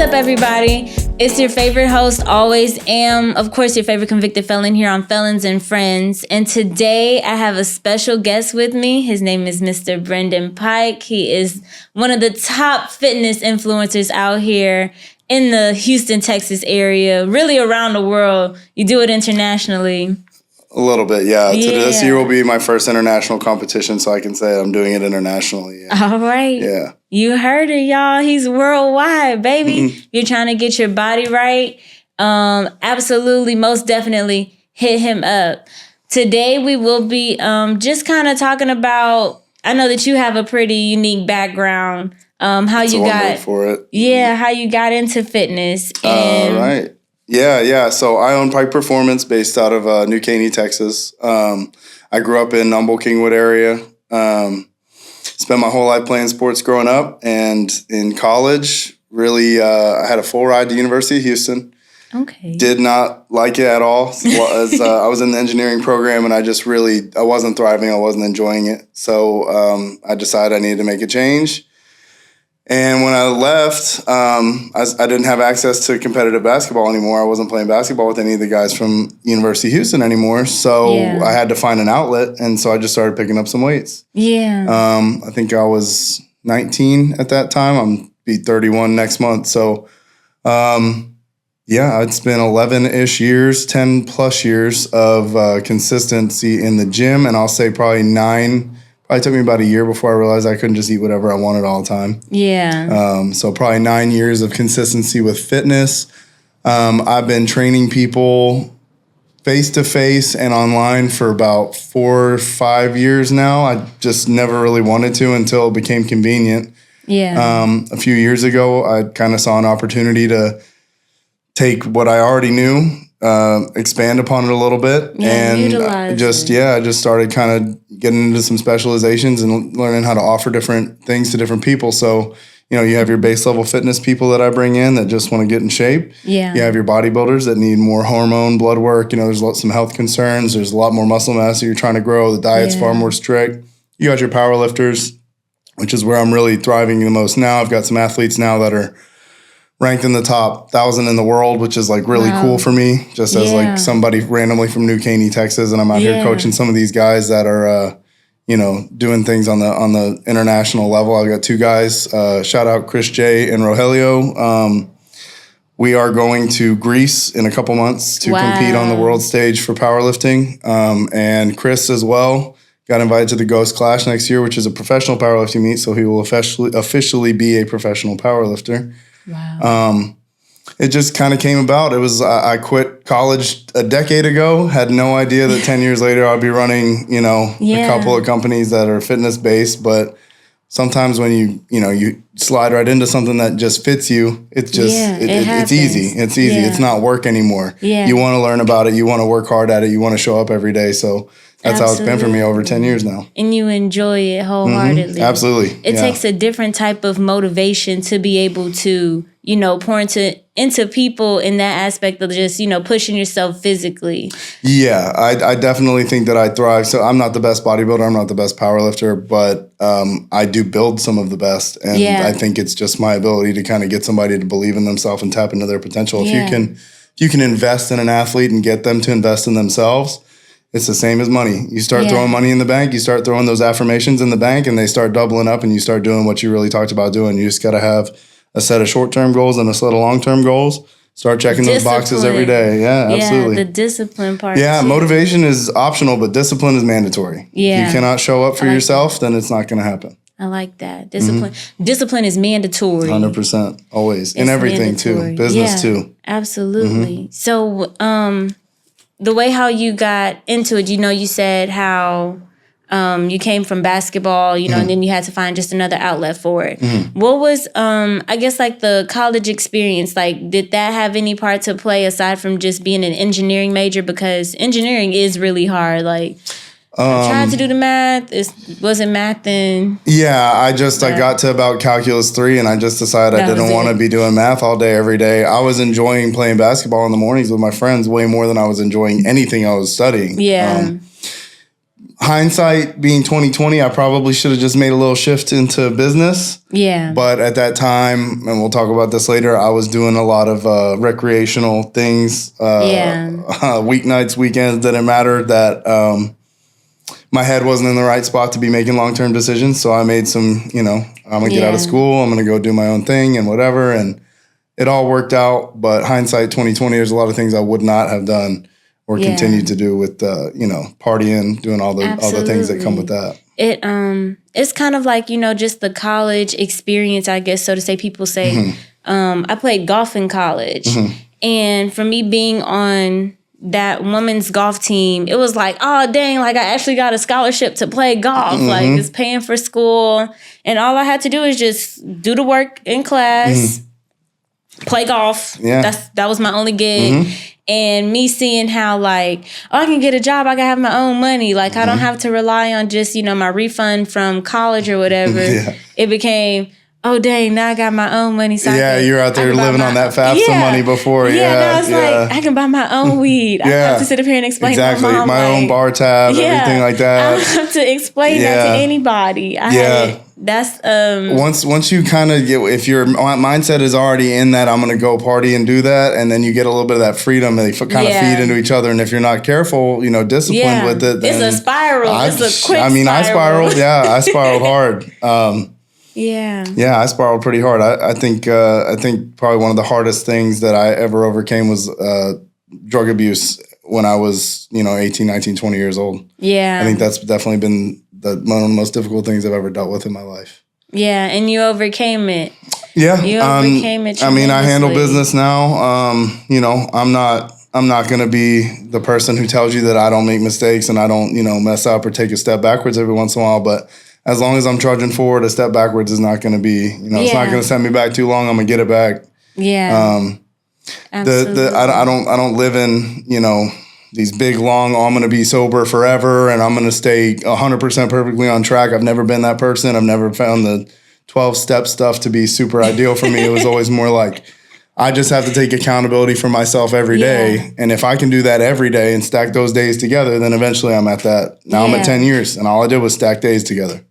What's up, everybody? It's your favorite host, Always Am. Of course, your favorite convicted felon here on Felons and Friends. And today I have a special guest with me. His name is Mr. Brendan Pike. He is one of the top fitness influencers out here in the Houston, Texas area, really around the world. You do it internationally. A little bit, yeah. This year will be my first international competition, so I can say I'm doing it internationally. Yeah. All right. Yeah. You heard it, y'all. He's worldwide, baby. You're trying to get your body right. Absolutely, most definitely hit him up. Today we will be just kind of talking about, I know that you have a pretty unique background. How you got for it. Yeah, how you got into fitness. And right. Yeah. So I own Pike Performance based out of New Caney, Texas. I grew up in Humboldt Kingwood area. Spent my whole life playing sports growing up, and in college, really, I had a full ride to University of Houston. Okay. Did not like it at all. As I was in the engineering program, and I wasn't thriving. I wasn't enjoying it. So I decided I needed to make a change. And when I left, I didn't have access to competitive basketball anymore. I wasn't playing basketball with any of the guys from University of Houston anymore. So I had to find an outlet. And so I just started picking up some weights. Yeah. I think I was 19 at that time. I'm be 31 next month. So, it's been 11-ish years, 10 plus years of consistency in the gym. And I'll say probably 9. It took me about a year before I realized I couldn't just eat whatever I wanted all the time. Yeah. So probably 9 years of consistency with fitness. I've been training people face-to-face and online for about 4 or 5 years now. I just never really wanted to until it became convenient. Yeah. A few years ago, I kind of saw an opportunity to take what I already knew, expand upon it a little bit, and I just started kind of getting into some specializations and learning how to offer different things to different people. So, you have your base level fitness people that I bring in that just want to get in shape. Yeah. You have your bodybuilders that need more hormone, blood work. There's some health concerns. There's a lot more muscle mass that you're trying to grow. The diet's far more strict. You got your powerlifters, which is where I'm really thriving the most now. I've got some athletes now that are ranked in the top 1,000 in the world, which is really cool for me, just as somebody randomly from New Caney, Texas, and I'm out here coaching some of these guys that are, doing things on the international level. I've got 2 guys. Shout out Chris J and Rogelio. We are going to Greece in a couple months to compete on the world stage for powerlifting, and Chris as well. Got invited to the Ghost Clash next year, which is a professional powerlifting meet, so he will officially be a professional powerlifter. Wow. It just kind of came about. It was I quit college a decade ago. Had no idea that 10 years later I'd be running, a couple of companies that are fitness based. But sometimes when you slide right into something that just fits you, it's just it's easy. It's easy. It's not work anymore. Yeah. You want to learn about it. You want to work hard at it. You want to show up every day. So that's how it's been for me over 10 years now. And you enjoy it wholeheartedly. Mm-hmm. Absolutely. It takes a different type of motivation to be able to, pour into people in that aspect of just, pushing yourself physically. Yeah, I definitely think that I thrive. So I'm not the best bodybuilder. I'm not the best powerlifter, but I do build some of the best. And I think it's just my ability to kind of get somebody to believe in themselves and tap into their potential. Yeah. If you can invest in an athlete and get them to invest in themselves, it's the same as money. You start throwing money in the bank, you start throwing those affirmations in the bank, and they start doubling up, and you start doing what you really talked about doing. You just got to have a set of short-term goals and a set of long-term goals. Start checking those boxes every day. Yeah, absolutely. Yeah, the discipline part. Yeah, motivation is optional, but discipline is mandatory. Yeah. If you cannot show up for yourself, then it's not going to happen. I like that. Discipline. Discipline is mandatory. 100%. Always. In everything, too. Business, too. Absolutely. So, the way how you got into it, you said how you came from basketball, and then you had to find just another outlet for it. What was, the college experience? Did that have any part to play aside from just being an engineering major? Because engineering is really hard. I tried to do the math. It wasn't math then. Yeah, I got to about calculus 3 and I just decided I didn't want to be doing math all day, every day. I was enjoying playing basketball in the mornings with my friends way more than I was enjoying anything I was studying. Yeah. hindsight being 2020, I probably should have just made a little shift into business. Yeah. But at that time, and we'll talk about this later, I was doing a lot of recreational things. Weeknights, weekends, didn't matter. That my head wasn't in the right spot to be making long-term decisions. So I made some, I'm going to get out of school. I'm going to go do my own thing and whatever. And it all worked out. But hindsight 2020, there's a lot of things I would not have done or continue to do with, partying, doing all the things that come with that. It's kind of like, just the college experience, I guess, so to say. People say, I played golf in college. And for me being on that women's golf team, it was like, oh, dang, like I actually got a scholarship to play golf. Like it's paying for school. And all I had to do is just do the work in class, play golf. Yeah. That was my only gig. And me seeing how like, I can get a job, I can have my own money. Like I don't have to rely on just, my refund from college or whatever. It became, oh dang, now I got my own money. So you're out there living on that FAFSA money before. Now it's like, I can buy my own weed. I don't have to sit up here and explain to my mom. My own bar tab, everything like that. I don't have to explain that to anybody. That's once you kind of get, if your mindset is already in that I'm going to go party and do that, and then you get a little bit of that freedom, and they kind of feed into each other. And if you're not careful, disciplined with it, then it's a spiral. It's a quick spiral. I spiraled. I spiraled hard. I spiraled pretty hard. I think probably one of the hardest things that I ever overcame was drug abuse when I was 18, 19, 20 years old. I think that's definitely been one of the most difficult things I've ever dealt with in my life. And you overcame it. You overcame it tremendously. I mean, I handle business now. I'm not going to be the person who tells you that I don't make mistakes and I don't, mess up or take a step backwards every once in a while. But as long as I'm trudging forward, a step backwards is not going to be, it's not going to send me back too long. I'm going to get it back. Absolutely. I don't live in, these big, long, I'm going to be sober forever and I'm going to stay 100% perfectly on track. I've never been that person. I've never found the 12-step stuff to be super ideal for me. It was always more like, I just have to take accountability for myself every day. And if I can do that every day and stack those days together, then eventually I'm at that. Now I'm at 10 years and all I did was stack days together.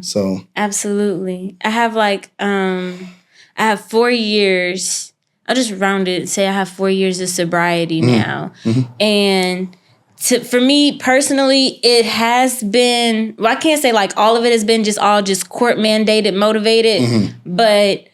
So. Absolutely. I have I have 4 years. I'll just round it and say I have 4 years of sobriety now. And for me personally, it has been, I can't say like all of it has been just court mandated, motivated, but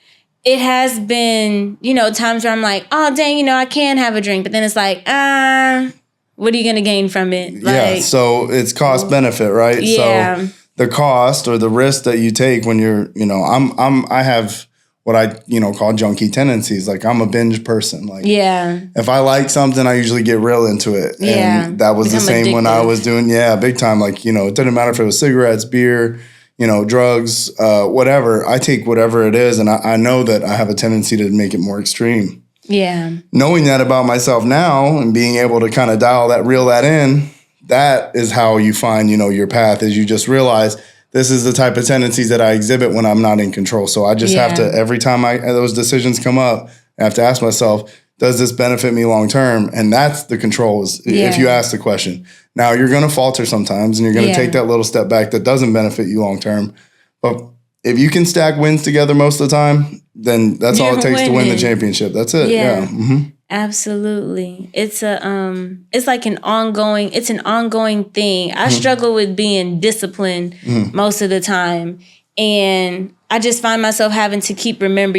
it has been, times where I'm like, oh, dang, I can have a drink. But then it's like, what are you going to gain from it? So it's cost benefit, right? So the cost or the risk that you take when you're, I have what I, call junkie tendencies. Like I'm a binge person. Like if I like something, I usually get real into it. And that was the same addictive when I was doing, big time. Like, it didn't matter if it was cigarettes, beer, drugs, whatever. I take whatever it is. And I know that I have a tendency to make it more extreme. Knowing that about myself now and being able to kind of reel that in, that is how you find, your path is you just realize this is the type of tendencies that I exhibit when I'm not in control. So I just have to, every time those decisions come up, I have to ask myself, does this benefit me long term? And that's the control if you ask the question. Now you're going to falter sometimes and you're going to take that little step back that doesn't benefit you long term. But if you can stack wins together most of the time, then that's all it takes to win the championship. That's it. Absolutely. It's like an ongoing thing. I struggle with being disciplined most of the time. And I just find myself having to keep remember,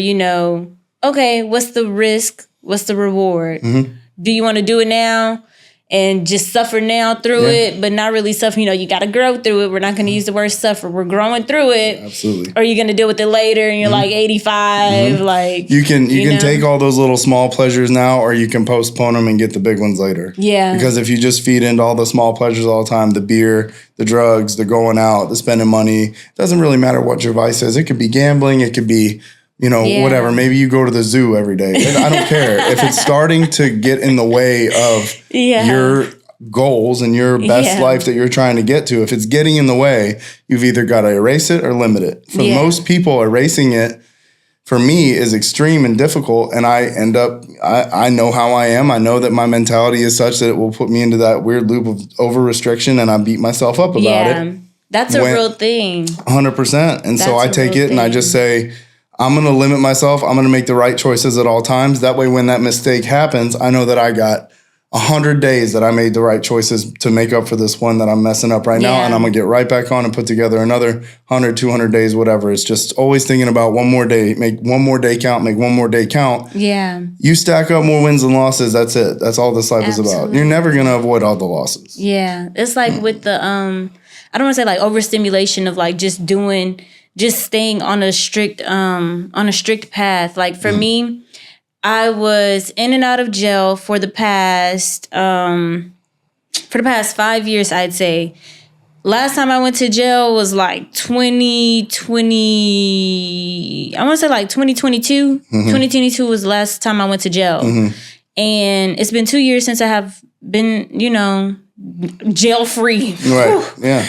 okay, what's the risk? What's the reward? Do you want to do it now and just suffer now through it, but not really suffer? You got to grow through it. We're not going to use the word suffer. We're growing through it. Absolutely. Or you're going to deal with it later and you're like 85. Like you can take all those little small pleasures now, or you can postpone them and get the big ones later. Because if you just feed into all the small pleasures all the time, the beer, the drugs, the going out, the spending money, it doesn't really matter what your vice is. It could be gambling. It could be whatever. Maybe you go to the zoo every day. I don't care. If it's starting to get in the way of your goals and your best life that you're trying to get to, if it's getting in the way, you've either got to erase it or limit it. For most people, erasing it for me is extreme and difficult. And I end up, I know how I am. I know that my mentality is such that it will put me into that weird loop of over restriction, and I beat myself up about it. That's a real thing. 100%. And so I take it and I just say, I'm going to limit myself. I'm going to make the right choices at all times. That way, when that mistake happens, I know that I got 100 days that I made the right choices to make up for this one that I'm messing up right now. And I'm going to get right back on and put together another 100, 200 days, whatever. It's just always thinking about one more day, make one more day count, make one more day count. Yeah. You stack up more wins and losses. That's it. That's all this life is about. You're never going to avoid all the losses. Yeah. It's like with the, I don't want to say like overstimulation of like just staying on a strict path. Like for me, I was in and out of jail for the past 5 years, I'd say. Last time I went to jail was like 2020. I want to say like 2022. 2022 was the last time I went to jail. And it's been 2 years since I have been, jail free. Right. Yeah.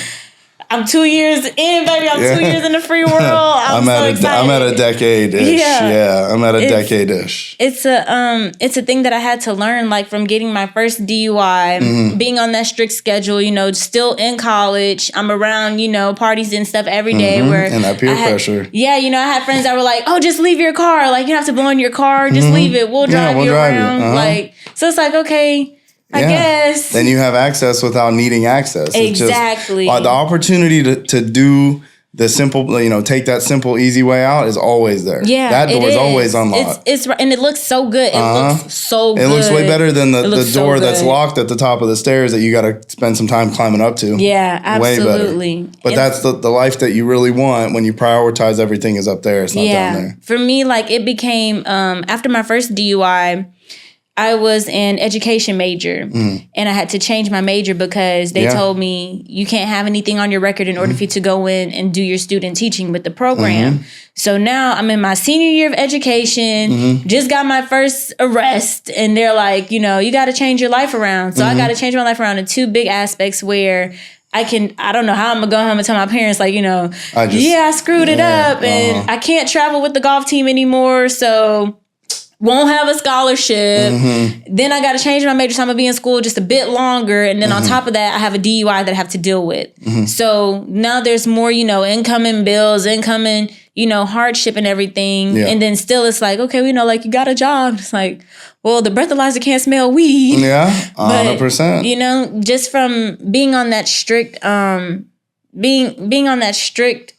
I'm 2 years in, baby. I'm 2 years in the free world. I'm so excited. I'm at a decade-ish. Yeah, I'm at a decade-ish. It's a thing that I had to learn, like from getting my first DUI, being on that strict schedule, still in college. I'm around, parties and stuff every day. And that peer pressure. Yeah, I had friends that were like, oh, just leave your car. Like, you don't have to blow in your car. Just leave it. We'll drive you around. Like, so it's like, okay. I guess. Then you have access without needing access. Exactly. The opportunity to do the simple, take that simple, easy way out is always there. Yeah, that door is always unlocked. It's and it looks so good. It looks so good. It looks way better than the door that's locked at the top of the stairs that you got to spend some time climbing up to. Yeah, absolutely. Way better. But that's the life that you really want when you prioritize everything is up there. It's not down there. For me, like it became after my first DUI. I was an education major, and I had to change my major because they told me you can't have anything on your record in order for you to go in and do your student teaching with the program. So now I'm in my senior year of education, just got my first arrest, and they're like, you got to change your life around. So I got to change my life around in two big aspects where I don't know how I'm going to go home and tell my parents, like, I screwed it up, and I can't travel with the golf team anymore, so won't have a scholarship. Then I got to change my major, so I'm going to be in school just a bit longer. And then on top of that, I have a DUI that I have to deal with. So now there's more, incoming bills, incoming, hardship and everything. Yeah. And then still it's like, okay, like you got a job. It's like, well, the breathalyzer can't smell weed. Yeah, 100%. But, just from being on that strict, being on that strict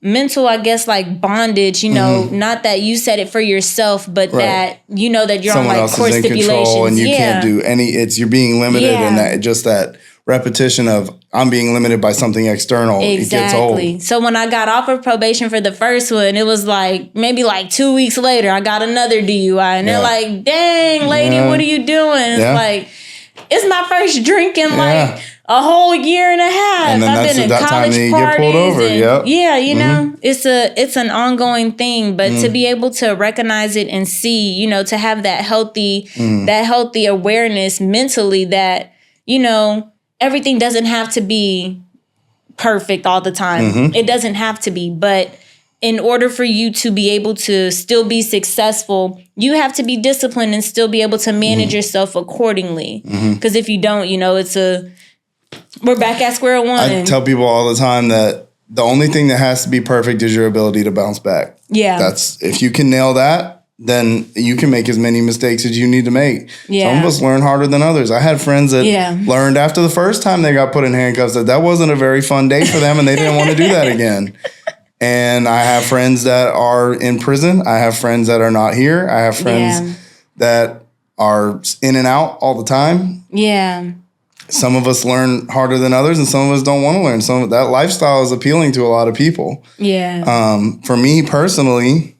mental, I guess, like bondage, not that you set it for yourself, but that that you're someone on like court stipulations and you can't do you're being limited, and that repetition of I'm being limited by something external. Exactly. It gets old. So when I got off of probation for the first one, it was like maybe like 2 weeks later, I got another DUI, and they're like, "Dang, lady, what are you doing?" It's like, it's my first drink in like a whole year and a half. And then I've been in that college time you parties. get pulled over. It's an ongoing thing. But to be able to recognize it and see, to have that healthy awareness mentally that, everything doesn't have to be perfect all the time. It doesn't have to be. But in order for you to be able to still be successful, you have to be disciplined and still be able to manage yourself accordingly. Because if you don't, we're back at square one. I tell people all the time that the only thing that has to be perfect is your ability to bounce back. Yeah. If you can nail that, then you can make as many mistakes as you need to make. Yeah. Some of us learn harder than others. I had friends that learned after the first time they got put in handcuffs that wasn't a very fun day for them and they didn't want to do that again. And I have friends that are in prison. I have friends that are not here. I have friends that are in and out all the time. Yeah. Some of us learn harder than others, and some of us don't want to learn. That lifestyle is appealing to a lot of people. Yeah. For me personally,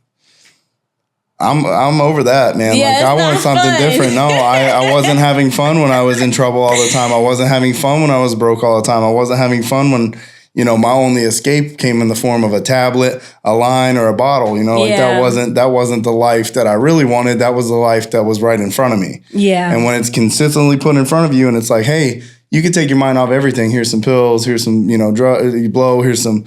I'm over that, man. Yeah, I want something different. No, I wasn't having fun when I was in trouble all the time. I wasn't having fun when I was broke all the time. I wasn't having fun when, my only escape came in the form of a tablet, a line, or a bottle. That wasn't the life that I really wanted. That was the life that was right in front of me. Yeah. And when it's consistently put in front of you and it's like, hey, you can take your mind off everything. Here's some pills. Here's some, drug you blow. Here's some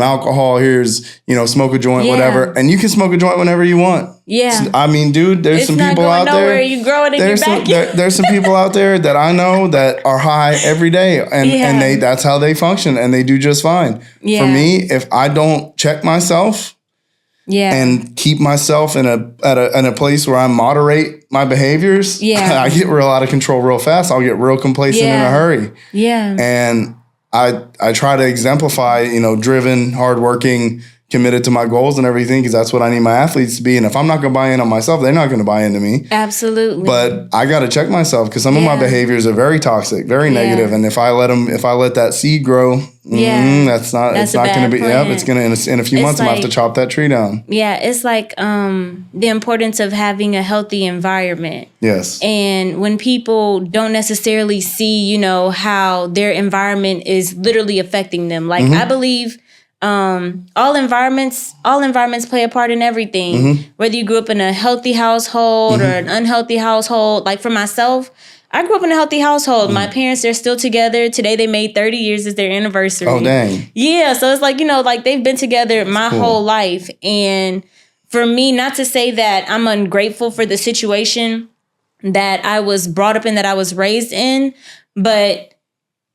alcohol. Here's, smoke a joint, whatever. And you can smoke a joint whenever you want. Yeah. I mean, dude, there's some people out there. You grow it in your backyard. There's some people out there that I know that are high every day, and that's how they function, and they do just fine. Yeah. For me, if I don't check myself, and keep myself in a place where I moderate my behaviors, I get real out of control real fast. I'll get real complacent in a hurry. Yeah. And I try to exemplify, driven, hardworking, committed to my goals and everything, because that's what I need my athletes to be. And if I'm not going to buy in on myself, they're not going to buy into me. Absolutely. But I got to check myself, because some of my behaviors are very toxic, very negative. And if I let that seed grow, it's not going to be, it's going to, in a few months, I'm going to have to chop that tree down. Yeah. It's like the importance of having a healthy environment. Yes. And when people don't necessarily see, how their environment is literally affecting them. Like, I believe all environments play a part in everything. Whether you grew up in a healthy household or an unhealthy household. Like for myself, I grew up in a healthy household. My parents, they're still together. Today they made 30 years as their anniversary. Oh, dang. Yeah. So it's like, like they've been together my whole life. And for me, not to say that I'm ungrateful for the situation that I was brought up in, that I was raised in, but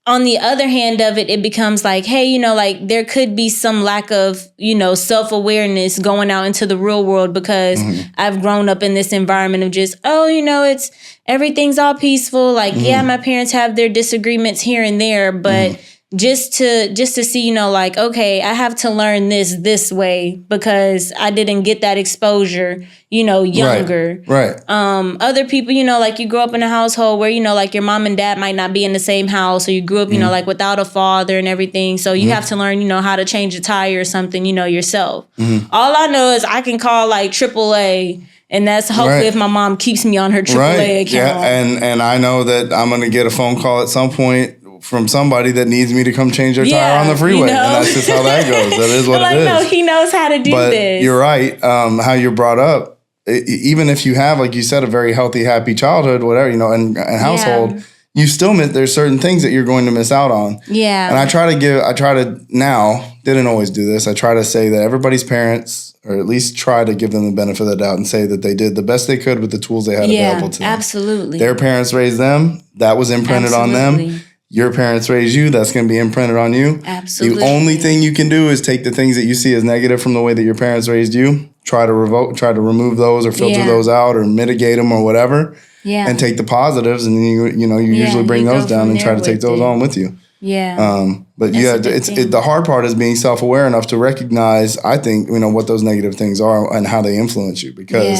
on the other hand of it, it becomes like, hey, like there could be some lack of, self-awareness going out into the real world, because I've grown up in this environment of just, it's everything's all peaceful. Like, my parents have their disagreements here and there, but just to see, like, okay, I have to learn this way because I didn't get that exposure, younger. Right. Other people, like you grew up in a household where, like your mom and dad might not be in the same house, or you grew up, like without a father and everything. So you have to learn, how to change a tire or something, yourself. All I know is I can call like AAA. And that's hopefully if my mom keeps me on her AAA account. Yeah, and I know that I'm going to get a phone call at some point from somebody that needs me to come change their tire on the freeway. And that's just how that goes. That is what it is. No, he knows how to do this. You're right. How you're brought up, even if you have, like you said, a very healthy, happy childhood, whatever, and household, you still there's certain things that you're going to miss out on. Yeah. And I try to now, didn't always do this, I try to say that everybody's parents, or at least try to give them the benefit of the doubt and say that they did the best they could with the tools they had available to them. Absolutely. Their parents raised them. That was imprinted on them. Your parents raised you. That's going to be imprinted on you. Absolutely. The only thing you can do is take the things that you see as negative from the way that your parents raised you, try to remove those or filter those out or mitigate them or whatever. Yeah. And take the positives, and then you usually bring those down and try to take those on with you. Yeah. But the hard part is being self-aware enough to recognize, I think, what those negative things are and how they influence you, because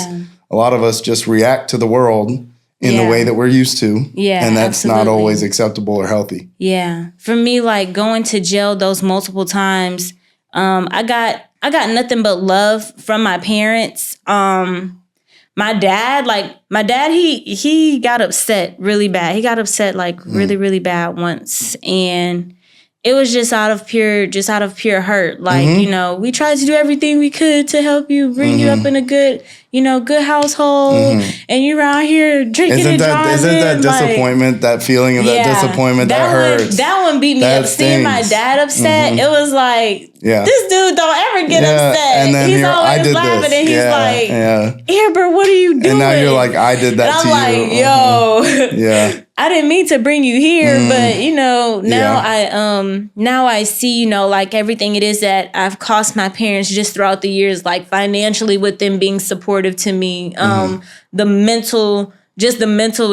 a lot of us just react to the world in the way that we're used to. Yeah. And that's not always acceptable or healthy. Yeah. For me, like going to jail those multiple times, I got nothing but love from my parents. My dad, he got upset really bad. He got upset really, really bad once. And it was just out of pure hurt. Like, we tried to do everything we could to help you, bring you up in a good, good household. And you're out here drinking and driving. Isn't that disappointment, that feeling of that disappointment, that hurts? That one beat me up. Seeing my dad upset, it was like, this dude don't ever get upset. And then he's always laughing and he's like, Amber, what are you doing? And now you're like, I did that to you. I'm like, yo. Yeah. I didn't mean to bring you here, but now I see, like everything it is that I've cost my parents just throughout the years, like financially with them being supportive to me, the mental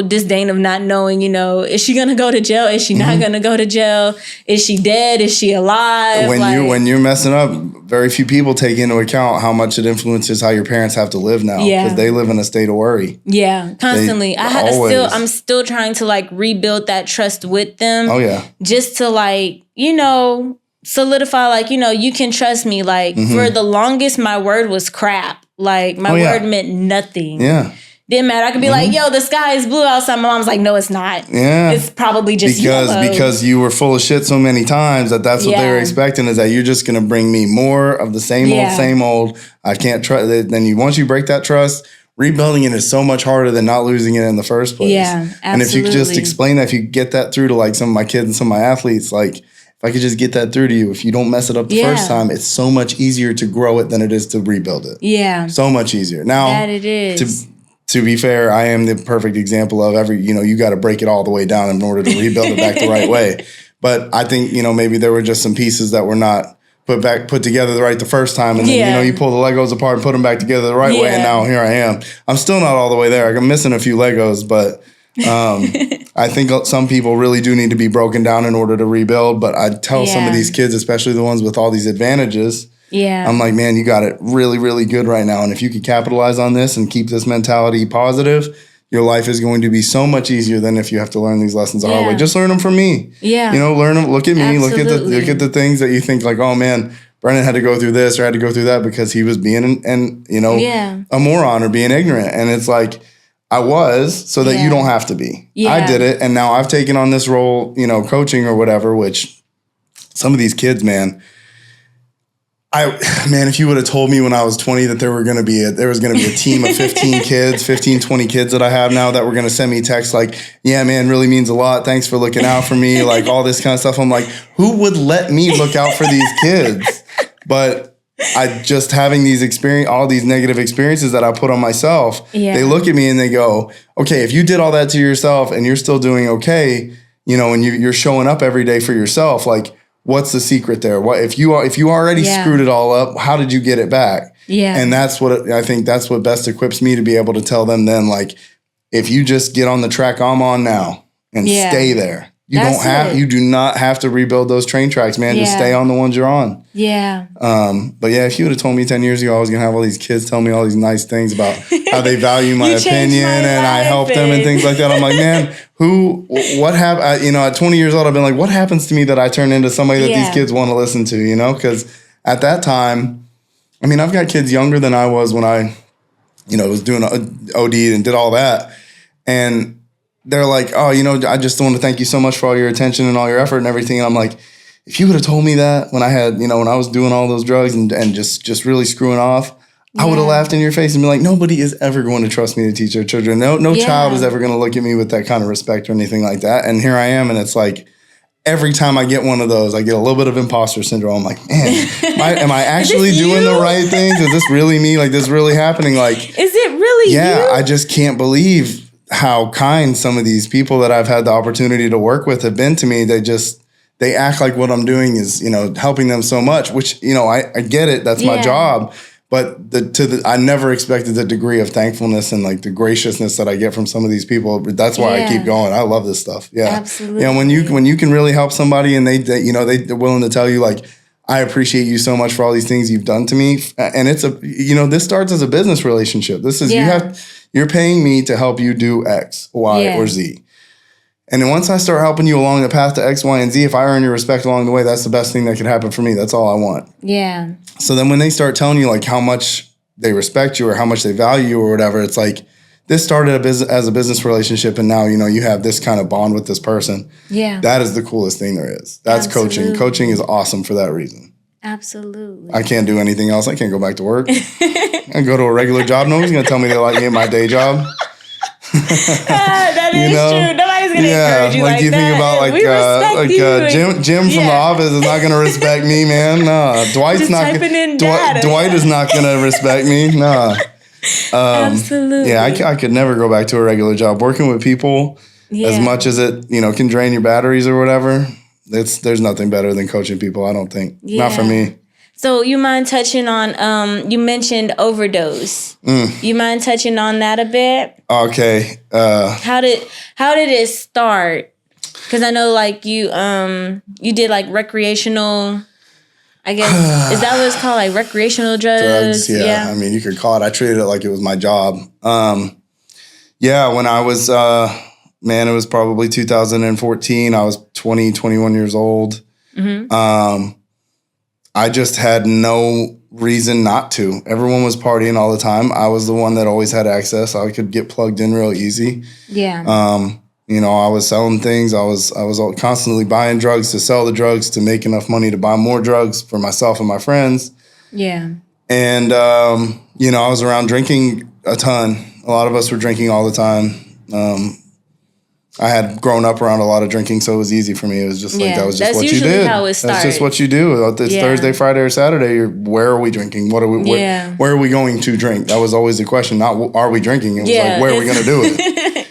disdain of not knowing, is she gonna go to jail? Is she not gonna go to jail? Is she dead? Is she alive? When you're messing up, very few people take into account how much it influences how your parents have to live now, because they live in a state of worry. Yeah, constantly. I'm still trying to like rebuild that trust with them. Oh yeah, just to like solidify, like you can trust me. Like for the longest, my word was crap. Like my word meant nothing. Yeah. Didn't matter. I could be like, yo, the sky is blue outside. My mom's like, no, it's not. Yeah. It's probably just yellow. Because you were full of shit so many times that's what they were expecting, is that you're just going to bring me more of the same old. I can't trust. Then once you break that trust, rebuilding it is so much harder than not losing it in the first place. Yeah, absolutely. And if you could just explain that, if you get that through to like some of my kids and some of my athletes, like if I could just get that through to you, if you don't mess it up the first time, it's so much easier to grow it than it is to rebuild it. Yeah. So much easier. Now, that it is. To be fair, I am the perfect example of you got to break it all the way down in order to rebuild it back the right way. But I think, maybe there were just some pieces that were not put together right the first time. And then, you pull the Legos apart and put them back together the right way. And now here I am. I'm still not all the way there. I'm missing a few Legos, but I think some people really do need to be broken down in order to rebuild. But I tell some of these kids, especially the ones with all these advantages, I'm like, man, you got it really, really good right now. And if you could capitalize on this and keep this mentality positive, your life is going to be so much easier than if you have to learn these lessons the hard way. Just learn them from me. Yeah. Learn them. Look at me. Absolutely. Look at the things that you think like, oh man, Brendan had to go through this or had to go through that because he was being a moron or being ignorant. And it's like, I was, so that you don't have to be. Yeah. I did it. And now I've taken on this role, coaching or whatever, which some of these kids, man, if you would have told me when I was 20 that there was going to be a team of 15, 20 kids that I have now that were going to send me texts like, yeah, man, really means a lot. Thanks for looking out for me. Like all this kind of stuff. I'm like, who would let me look out for these kids? But I just having all these negative experiences that I put on myself, they look at me and they go, okay, if you did all that to yourself and you're still doing okay, and you're showing up every day for yourself, like, what's the secret there? What if you already screwed it all up? How did you get it back? Yeah, and that's what I think. That's what best equips me to be able to tell them. Then, like, if you just get on the track I'm on now and stay there, you do not have to rebuild those train tracks, man. Just stay on the ones you're on. Yeah. But if you would have told me 10 years ago I was gonna have all these kids tell me all these nice things about how they value my opinion and I help them and things like that, I'm like, man. What happened? At 20 years old, I've been like, what happens to me that I turn into somebody that these kids want to listen to, because at that time, I've got kids younger than I was when I, was doing OD and did all that. And they're like, oh, I just want to thank you so much for all your attention and all your effort and everything. And I'm like, if you would have told me that when I had, when I was doing all those drugs and just really screwing off, I would have laughed in your face and been like, nobody is ever going to trust me to teach their children. No child is ever going to look at me with that kind of respect or anything like that. And here I am. And it's like, every time I get one of those, I get a little bit of imposter syndrome. I'm like, man, am I actually doing the right things? Is this really me? Like, this really happening? Like, is it really you? I just can't believe how kind some of these people that I've had the opportunity to work with have been to me. They act like what I'm doing is, helping them so much, which, I get it. That's my job. But I never expected the degree of thankfulness and like the graciousness that I get from some of these people. That's why I keep going. I love this stuff. Yeah, absolutely. When you can really help somebody and they're willing to tell you like, I appreciate you so much for all these things you've done to me. And it's this starts as a business relationship. This is you're paying me to help you do X, Y, or Z. And then once I start helping you along the path to X, Y, and Z, if I earn your respect along the way, that's the best thing that could happen for me. That's all I want. Yeah. So then when they start telling you like how much they respect you or how much they value you or whatever, it's like this started as a business relationship and now, you have this kind of bond with this person. Yeah. That is the coolest thing there is. That's coaching. Coaching is awesome for that reason. Absolutely. I can't do anything else. I can't go back to work. I go to a regular job. Nobody's going to tell me they like me at my day job. That is true. Nobody's gonna encourage you like you that. Think about Jim from The Office is not gonna respect me, man. Nah, Dwight is not gonna respect me. Nah. Absolutely. Yeah, I could never go back to a regular job. Working with people, as much as it can drain your batteries or whatever. There's nothing better than coaching people. I don't think. Not for me. So you mind touching on, you mentioned overdose. You mind touching on that a bit? Okay. How did it start? Because I know like you did like recreational, I guess, is that what it's called? Like recreational drugs? Yeah. You could call it, I treated it like it was my job. When I was, it was probably 2014. I was 21 years old. Mm-hmm. I just had no reason not to. Everyone was partying all the time. I was the one that always had access. I could get plugged in real easy. Yeah. I was selling things. I was constantly buying drugs to sell the drugs to make enough money to buy more drugs for myself and my friends. Yeah. And, I was around drinking a ton. A lot of us were drinking all the time. I had grown up around a lot of drinking, so it was easy for me. It was just like, that was just what you did. That's usually how it starts. That's just what you do. It's Thursday, Friday, or Saturday. Where are we drinking? What are we? Where are we going to drink? That was always the question. Not are we drinking? It was like, where are we going to do it?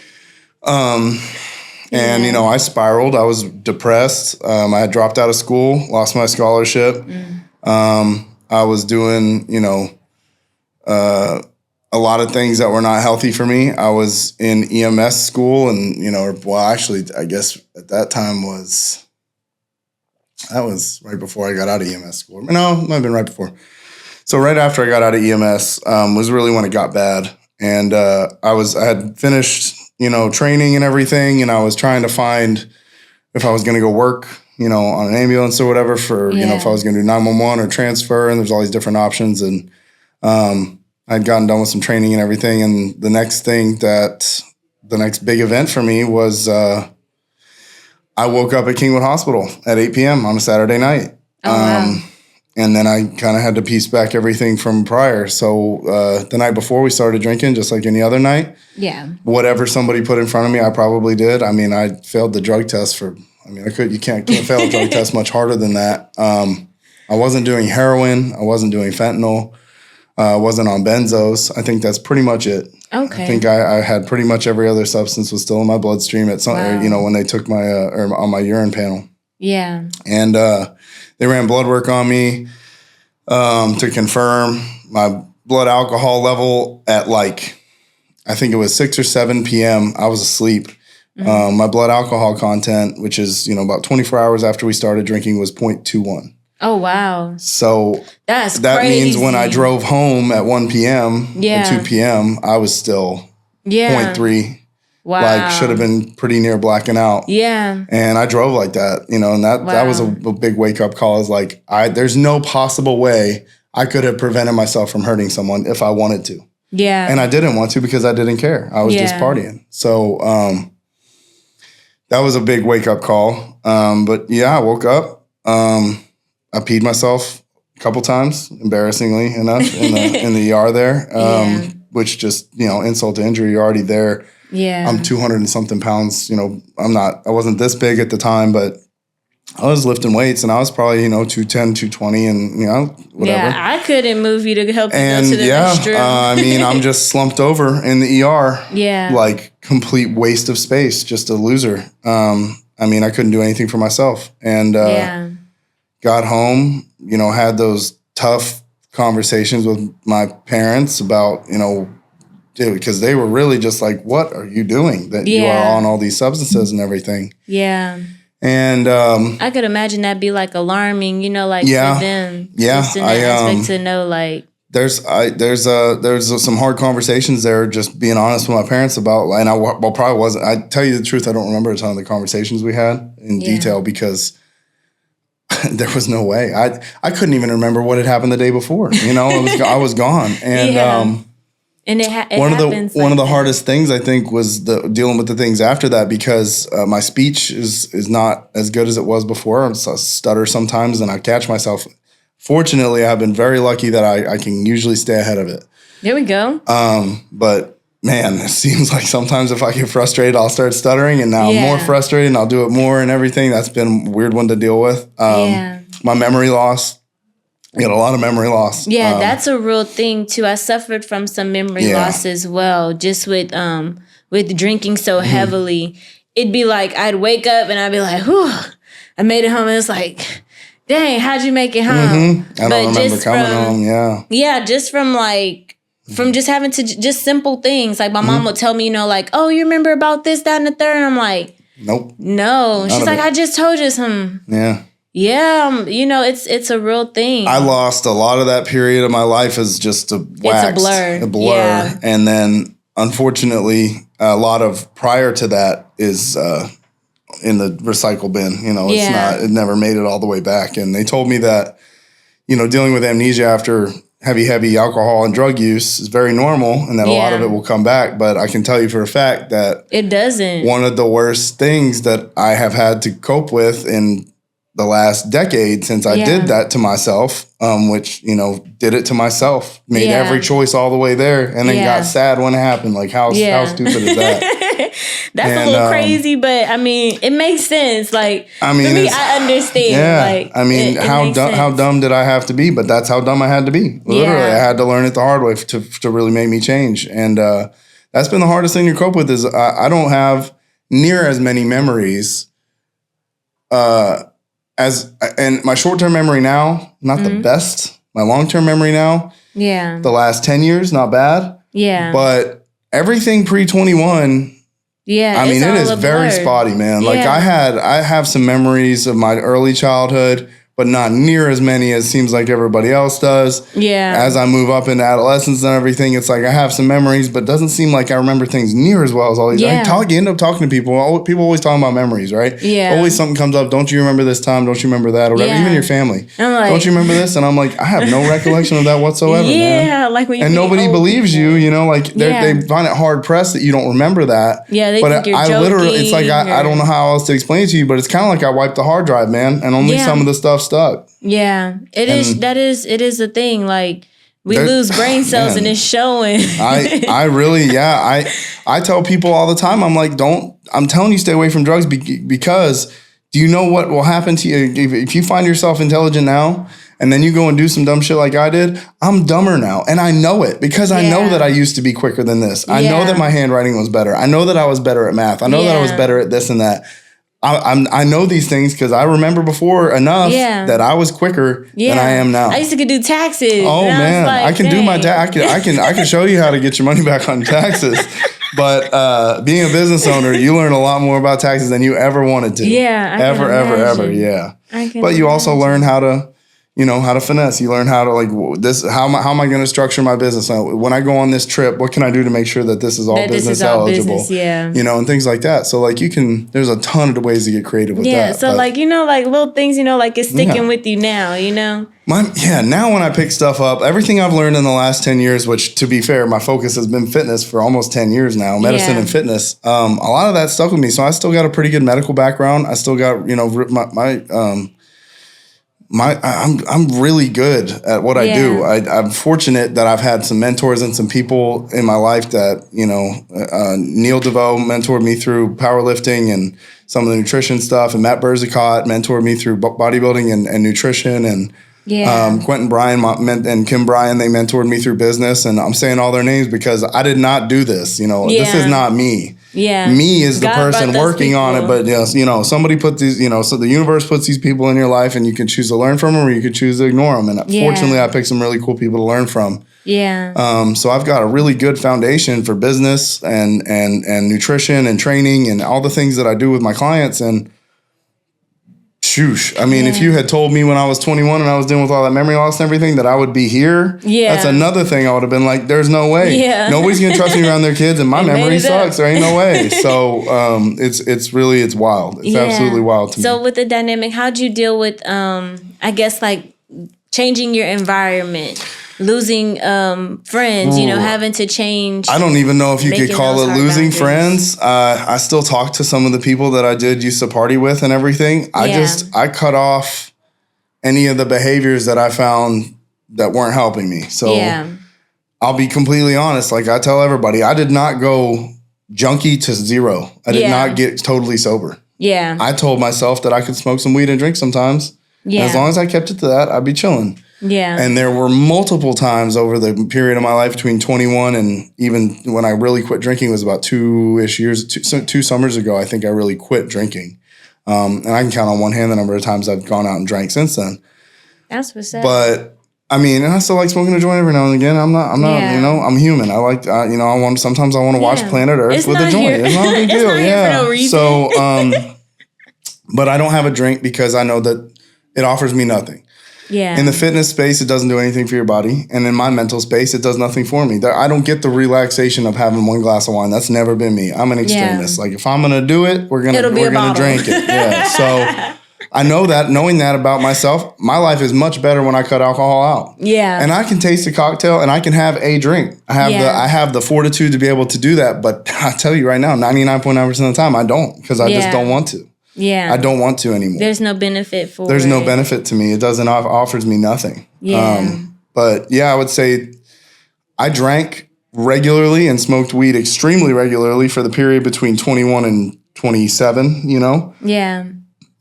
And you know, I spiraled. I was depressed. I had dropped out of school, lost my scholarship. I was doing, you know, a lot of things that were not healthy for me. I was in EMS school, and you know, well, actually, I guess at that time was right before I got out of EMS school. No, it might have been right before. So right after I got out of EMS was really when it got bad, and I had finished, you know, training and everything, and I was trying to find if I was going to go work, you know, on an ambulance or whatever for, you know, if I was going to do 911 or transfer, and there's all these different options, and I'd gotten done with some training and everything, and the next big event for me was I woke up at Kingwood Hospital at 8 p.m. on a Saturday night. Wow. And then I kind of had to piece back everything from prior. So the night before we started drinking, just like any other night. Yeah. Whatever somebody put in front of me, I probably did. I mean, I failed the drug test you can't fail a drug test much harder than that. I wasn't doing heroin. I wasn't doing fentanyl. Wasn't on benzos. I think that's pretty much it. Okay. I think I had pretty much every other substance was still in my bloodstream at some, you know, when they took my or on my urine panel. Yeah. And they ran blood work on me to confirm my blood alcohol level at like, I think it was 6 or 7 p.m. I was asleep. My blood alcohol content, which is, you know, about 24 hours after we started drinking, was 0.21. Oh, wow. So that crazy. Means when I drove home at 1 p.m. and 2 p.m., I was still 0.3. Wow. Like, should have been pretty near blacking out. Yeah. And I drove like that, you know, and that was a big wake-up call. Is like, there's no possible way I could have prevented myself from hurting someone if I wanted to. Yeah. And I didn't want to because I didn't care. I was just partying. So that was a big wake-up call. But, yeah, I woke up. I peed myself a couple times, embarrassingly enough, in the ER there, which just, you know, insult to injury. You're already there. Yeah. I'm 200 and something pounds. You know, I wasn't this big at the time, but I was lifting weights, and I was probably, you know, 210, 220, and, you know, whatever. Yeah, I couldn't move you to help you go to the restroom. I mean, I'm just slumped over in the ER. Yeah. Like, complete waste of space, just a loser. I mean, I couldn't do anything for myself. And, got home, you know, had those tough conversations with my parents about, you know, because they were really just like, what are you doing that you are on all these substances and everything? Yeah. And I could imagine that'd be like alarming, you know, like for them. Yeah. Just in that aspect to know, like, there's some hard conversations there, just being honest with my parents about, and probably wasn't. I tell you the truth, I don't remember a ton of the conversations we had in detail because there was no way. I couldn't even remember what had happened the day before. You know, I was gone. And and one of the hardest things I think was dealing with the things after that, because my speech is not as good as it was before. I stutter sometimes, and I catch myself. Fortunately, I've been very lucky that I can usually stay ahead of it. There we go. But man, it seems like sometimes if I get frustrated, I'll start stuttering, and now I'm more frustrated and I'll do it more and everything. That's been a weird one to deal with. My memory loss. I got a lot of memory loss. Yeah, that's a real thing too. I suffered from some memory loss as well, just with drinking so heavily. It'd be like I'd wake up and I'd be like, whew, I made it home. And it's like, dang, how'd you make it home? I don't remember coming home, Yeah, just from just having to just simple things. Like my mom would tell me, you know, like, oh, you remember about this, that, and the third? And I'm like, nope. No. She's like, I just told you some. Yeah. Yeah, you know, it's a real thing. I lost a lot of that period of my life as just a blur. Yeah. And then, unfortunately, a lot of prior to that is in the recycle bin. You know, it never made it all the way back. And they told me that, you know, dealing with amnesia after heavy alcohol and drug use is very normal, and that a lot of it will come back. But I can tell you for a fact that it doesn't. One of the worst things that I have had to cope with in the last decade since I did that to myself, which, you know, did it to myself, made every choice all the way there, and then got sad when it happened. Like, how stupid is that? That's a little crazy, but I mean, it makes sense. Like, for me, I understand. Yeah. Like, I mean, how dumb did I have to be? But that's how dumb I had to be. Literally, I had to learn it the hard way to really make me change. And that's been the hardest thing to cope with is I don't have near as many memories and my short-term memory now, not the best. My long-term memory now, the last 10 years, not bad. Yeah. But everything pre-21, I mean, it is very spotty, man. Like I have some memories of my early childhood, but not near as many as seems like everybody else does. Yeah. As I move up into adolescence and everything, it's like I have some memories, but it doesn't seem like I remember things near as well as all these. You end up talking to people. People always talking about memories, right? Yeah. Always something comes up. Don't you remember this time? Don't you remember that? Or whatever. Even your family. Like, don't you remember this? And I'm like, I have no recollection of that whatsoever. Man. Like when you and nobody believes you. You know, like they find it hard pressed that you don't remember that. Yeah, they think you're joking. Literally, it's like I don't know how else to explain it to you, but it's kind of like I wiped the hard drive, man, and only some of the stuff stuck. Yeah, it is a thing. Like we lose brain cells and it's showing. I tell people all the time, I'm like, I'm telling you, stay away from drugs because do you know what will happen to you if you find yourself intelligent now and then you go and do some dumb shit like I did? I'm dumber now. And I know it because I know that I used to be quicker than this. I know that my handwriting was better. I know that I was better at math. I know that I was better at this and that. I know these things because I remember before enough that I was quicker than I am now. I used to do taxes. Oh man, like, I can do my tax. I can show you how to get your money back on taxes. But being a business owner, you learn a lot more about taxes than you ever wanted to. Yeah, ever. Yeah. But you also learn how to. You know, how to finesse. You learn how to how am I going to structure my business? When I go on this trip, what can I do to make sure that this is all business eligible? You know, and things like that. So there's a ton of ways to get creative with that. Yeah. So little things, it's sticking with you now, Now when I pick stuff up, everything I've learned in the last 10 years, which to be fair, my focus has been fitness for almost 10 years now, medicine and fitness. A lot of that stuck with me. So I still got a pretty good medical background. I still got, I'm really good at what I do. I'm fortunate that I've had some mentors and some people in my life that, Neil DeVoe mentored me through powerlifting and some of the nutrition stuff, and Matt Berzicott mentored me through bodybuilding and nutrition, and Quentin Bryan and Kim Bryan, they mentored me through business, and I'm saying all their names because I did not do this. This is not me. Yeah. Me is the person working on it, but somebody put these, so the universe puts these people in your life and you can choose to learn from them or you can choose to ignore them. And fortunately, I picked some really cool people to learn from. Yeah. So I've got a really good foundation for business and nutrition and training and all the things that I do with my clients. And shoosh. I mean, if you had told me when I was 21 and I was dealing with all that memory loss and everything that I would be here, that's another thing I would have been like, there's no way. Yeah. Nobody's going to trust me around their kids and my memory sucks. There ain't no way. So it's wild. It's absolutely wild to me. So with the dynamic, how'd you deal with, I guess, changing your environment? Losing friends, having to change. I don't even know if you could call it losing friends. I still talk to some of the people that I used to party with and everything. I cut off any of the behaviors that I found that weren't helping me. So I'll be completely honest. Like I tell everybody, I did not go junkie to zero. I did not get totally sober. Yeah. I told myself that I could smoke some weed and drink sometimes. Yeah. And as long as I kept it to that, I'd be chilling. Yeah. And there were multiple times over the period of my life between 21 and even when I really quit drinking was about 2-ish years, two summers ago, I think I really quit drinking. And I can count on one hand the number of times I've gone out and drank since then. That's what's up. But I mean, and I still like smoking a joint every now and again. I'm not, I'm human. I like, sometimes I want to watch Planet Earth with a joint. It's not a big deal. For no reason. So, but I don't have a drink because I know that it offers me nothing. Yeah. In the fitness space, it doesn't do anything for your body. And in my mental space, it does nothing for me. I don't get the relaxation of having one glass of wine. That's never been me. I'm an extremist. Like if I'm going to do it, we're going to drink it. Yeah. So I know that, knowing that about myself, my life is much better when I cut alcohol out. Yeah. And I can taste a cocktail and I can have a drink. I have the fortitude to be able to do that. But I tell you right now, 99.9% of the time, I don't because I just don't want to. Yeah. I don't want to anymore. There's no benefit for There's it. no benefit to me. It doesn't offers me nothing. Yeah. But yeah, I would say I drank regularly and smoked weed extremely regularly for the period between 21 and 27, you know? Yeah.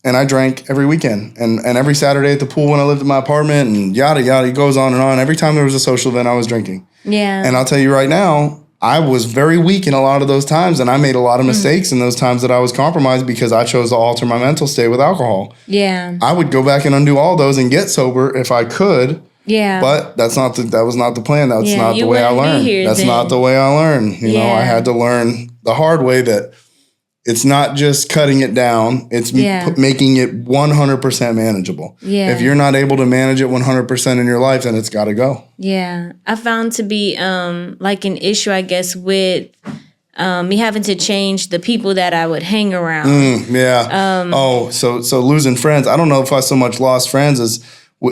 And I drank every weekend and every Saturday at the pool when I lived in my apartment and yada, yada. It goes on and on. Every time there was a social event, I was drinking. Yeah. And I'll tell you right now, I was very weak in a lot of those times, and I made a lot of mistakes in those times that I was compromised because I chose to alter my mental state with alcohol. Yeah. I would go back and undo all those and get sober if I could. Yeah. But that was not the plan. That's Yeah, not you the way I wouldn't be learned. here That's then. not the way I learned. You know, I Yeah. had to learn the hard way that it's not just cutting it down. It's making it 100% manageable. Yeah. If you're not able to manage it 100% in your life, then it's got to go. Yeah. I found to be like an issue, I guess, with me having to change the people that I would hang around. Yeah. So losing friends. I don't know if I so much lost friends as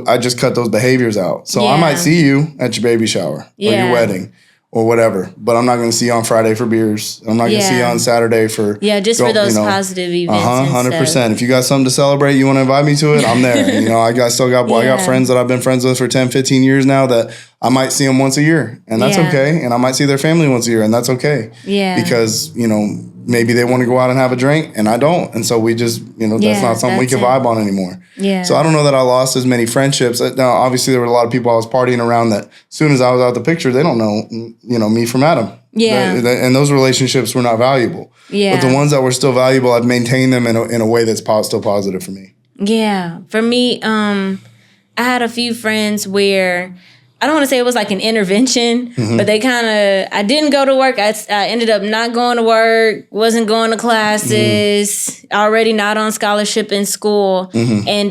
I just cut those behaviors out. So I might see you at your baby shower or your wedding or whatever, but I'm not going to see you on Friday for beers. I'm not going to see you on Saturday for just for those positive events. 100%. If you got something to celebrate, you want to invite me to it, I'm there. You know, I got friends that I've been friends with for 10, 15 years now that I might see them once a year, and that's okay. And I might see their family once a year, and that's okay. Yeah. Because, you know, maybe they want to go out and have a drink and I don't. And so we just, you know, that's not something we can vibe on anymore. Yeah. So I don't know that I lost as many friendships. Now, obviously there were a lot of people I was partying around that as soon as I was out the picture, they don't know, you know, me from Adam. Yeah. And those relationships were not valuable. Yeah. But the ones that were still valuable, I've maintained them in a way that's still positive for me. Yeah. For me, I had a few friends where I don't want to say it was like an intervention, but they kind of, I didn't go to work. I ended up not going to work, wasn't going to classes, already not on scholarship in school. And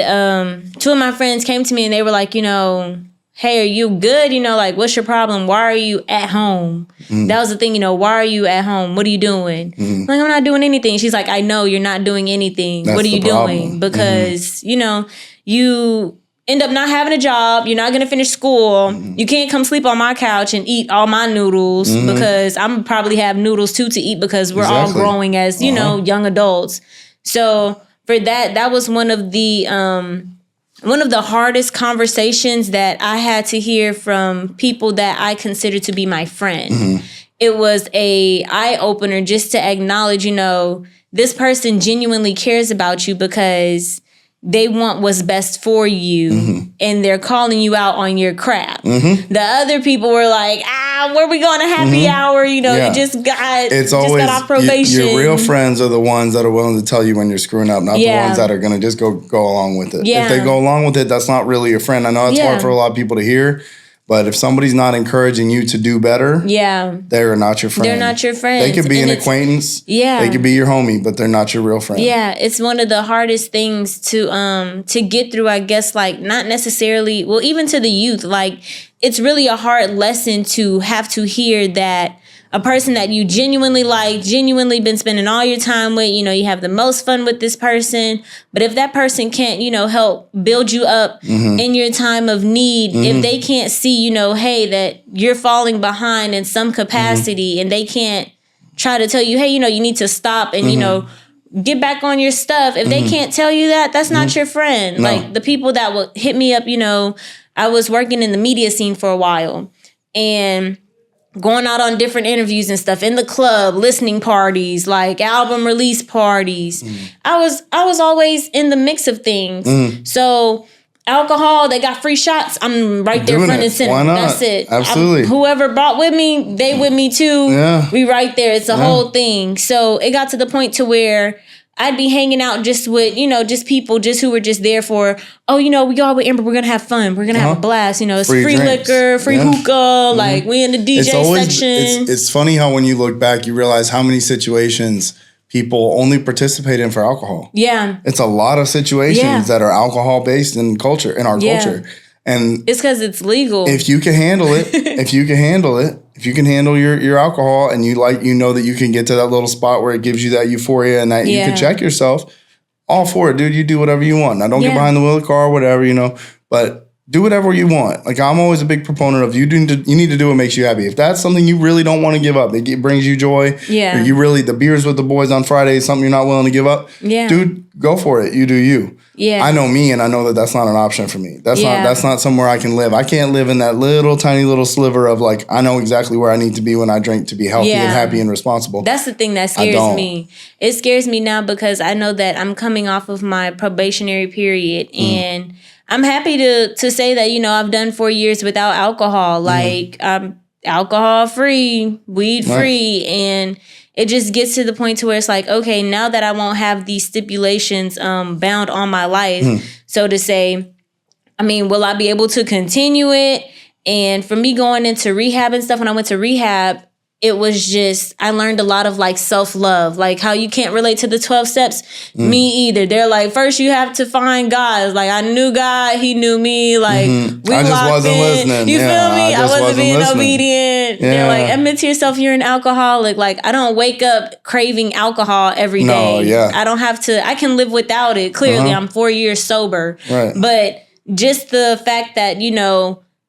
two of my friends came to me and they were like, you know, hey, are you good? You know, like, what's your problem? Why are you at home? That was the thing, you know, why are you at home? What are you doing? I'm like, I'm not doing anything. She's like, I know you're not doing anything. That's what are you the problem. doing? Because, you know, you end up not having a job. You're not going to finish school. You can't come sleep on my couch and eat all my noodles because I'm probably have noodles too to eat because we're all growing as, you know, young adults. So for that was one of the hardest conversations that I had to hear from people that I consider to be my friend. It was a eye-opener just to acknowledge, you know, this person genuinely cares about you because they want what's best for you, and they're calling you out on your crap. The other people were like, where we going to happy hour? You know, you just got off probation. Your real friends are the ones that are willing to tell you when you're screwing up, not the ones that are going to just go along with it. If they go along with it, that's not really your friend. I know it's hard for a lot of people to hear, but if somebody's not encouraging you to do better, they're not your friend. They're not your friend. They could be an acquaintance. They could be your homie, but they're not your real friend. Yeah, it's one of the hardest things to get through, I guess, like not necessarily, well, even to the youth. Like, it's really a hard lesson to have to hear that a person that you genuinely like, genuinely been spending all your time with, you know, you have the most fun with this person. But if that person can't, you know, help build you up in your time of need, if they can't see, you know, hey, that you're falling behind in some capacity and they can't try to tell you, hey, you know, you need to stop and, you know, get back on your stuff. If they can't tell you that, that's not your friend. No. Like the people that would hit me up, you know, I was working in the media scene for a while and going out on different interviews and stuff in the club, listening parties, like album release parties. I was always in the mix of things. So alcohol, they got free shots. I'm right there front and center. Why not? That's it. Absolutely. Whoever brought with me, they with me too. Yeah. We right there. It's a whole thing. So it got to the point to where I'd be hanging out just with, you know, just people just who were just there for, oh, you know, we all with Amber, we're going to have fun. We're going to have a blast. You know, it's free liquor, free hookah. Like, we in the DJ section. It's funny how when you look back, you realize how many situations people only participate in for alcohol. Yeah. It's a lot of situations that are alcohol-based in culture, in our culture. And it's because it's legal. If you can handle it, if you can handle your alcohol and you know that you can get to that little spot where it gives you that euphoria and that you can check yourself, all for it, dude. You do whatever you want. Now, don't get behind the wheel of the car or whatever, you know. But do whatever you want. Like, I'm always a big proponent of you need to do what makes you happy. If that's something you really don't want to give up, it brings you joy. Or the beers with the boys on Friday is something you're not willing to give up. Yeah. Dude, go for it. You do you. Yeah. I know me, and I know that that's not an option for me. That's not somewhere I can live. I can't live in that little tiny little sliver of like, I know exactly where I need to be when I drink to be healthy and happy and responsible. That's the thing that scares me. It scares me now because I know that I'm coming off of my probationary period, and I'm happy to say that, I've done 4 years without alcohol. Like, I'm alcohol free, weed free, and it just gets to the point to where it's like, okay, now that I won't have these stipulations bound on my life, so to say, I mean, will I be able to continue it? And for me going into rehab and stuff, when I went to rehab, it was just, I learned a lot of like self-love, like how you can't relate to the 12 steps. Me either. They're like, first you have to find God. Like, I knew God, he knew me. Like, we I just wasn't listening. You feel me? I wasn't being obedient. Yeah. They're like, admit to yourself you're an alcoholic. Like, I don't wake up craving alcohol every day. I don't have to, I can live without it. Clearly, I'm 4 years sober. Right. But just the fact that,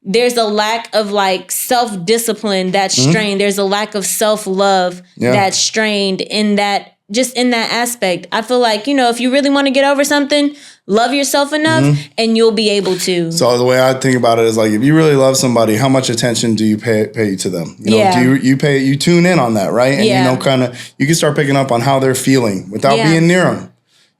there's a lack of like self-discipline that's strained. There's a lack of self-love that's strained in that aspect. I feel like, if you really want to get over something, love yourself enough and you'll be able to. So the way I think about it is like, if you really love somebody, how much attention do you pay to them? Do you tune in on that, right? And you can start picking up on how they're feeling without being near them.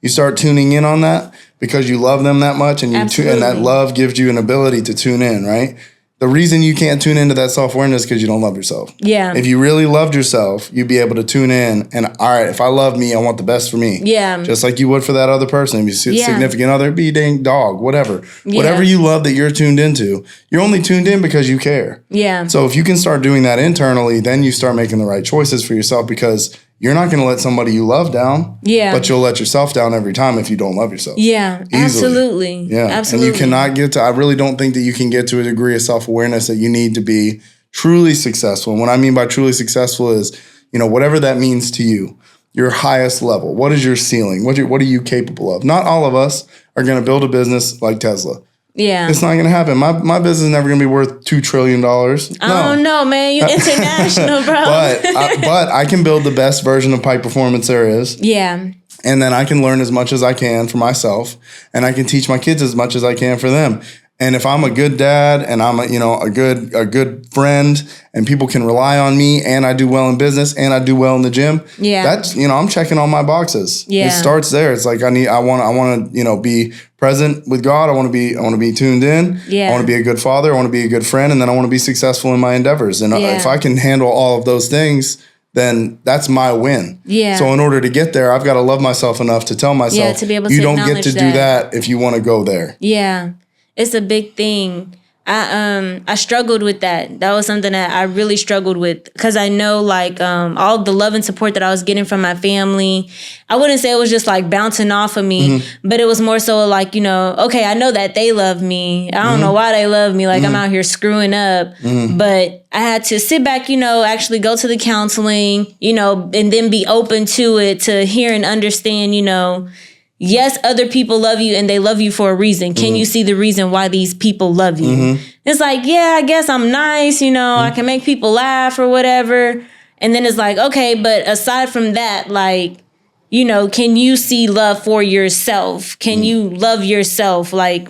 You start tuning in on that because you love them that much, and and that love gives you an ability to tune in, right? The reason you can't tune into that self-awareness is because you don't love yourself. Yeah. If you really loved yourself, you'd be able to tune in and, all right, if I love me, I want the best for me. Yeah. Just like you would for that other person. If you see a significant other, be a dang dog, whatever. Yeah. Whatever you love that you're tuned into, you're only tuned in because you care. Yeah. So if you can start doing that internally, then you start making the right choices for yourself, because you're not going to let somebody you love down. Yeah. But you'll let yourself down every time if you don't love yourself. Yeah. Easily. Absolutely. Yeah. Absolutely. And you cannot I really don't think that you can get to a degree of self-awareness that you need to be truly successful. And what I mean by truly successful is, whatever that means to you, your highest level. What is your ceiling? What are you capable of? Not all of us are going to build a business like Tesla. Yeah. It's not going to happen. My business is never going to be worth $2 trillion. No. I don't know, man. You international, bro. But I can build the best version of Pike Performance there is. Yeah. And then I can learn as much as I can for myself, and I can teach my kids as much as I can for them. And if I'm a good dad and I'm a good friend and people can rely on me, and I do well in business and I do well in the gym, that's I'm checking all my boxes. Yeah. It starts there. It's like I want to be present with God. I want to be tuned in. Yeah. I want to be a good father. I want to be a good friend, and then I want to be successful in my endeavors. And if I can handle all of those things, then that's my win. Yeah. So in order to get there, I've got to love myself enough to tell myself, to be able to don't get to do that if you want to go there. Yeah. It's a big thing. I struggled with that. That was something that I really struggled with, because I know like all the love and support that I was getting from my family, I wouldn't say it was just like bouncing off of me, but it was more so like, okay, I know that they love me. I don't know why they love me. Like I'm out here screwing up, but I had to sit back, actually go to the counseling, and then be open to it, to hear and understand, yes, other people love you, and they love you for a reason. Can you see the reason why these people love you? It's like, yeah, I guess I'm nice, I can make people laugh or whatever. And then it's like, okay, but aside from that, like, can you see love for yourself? Can you love yourself? Like,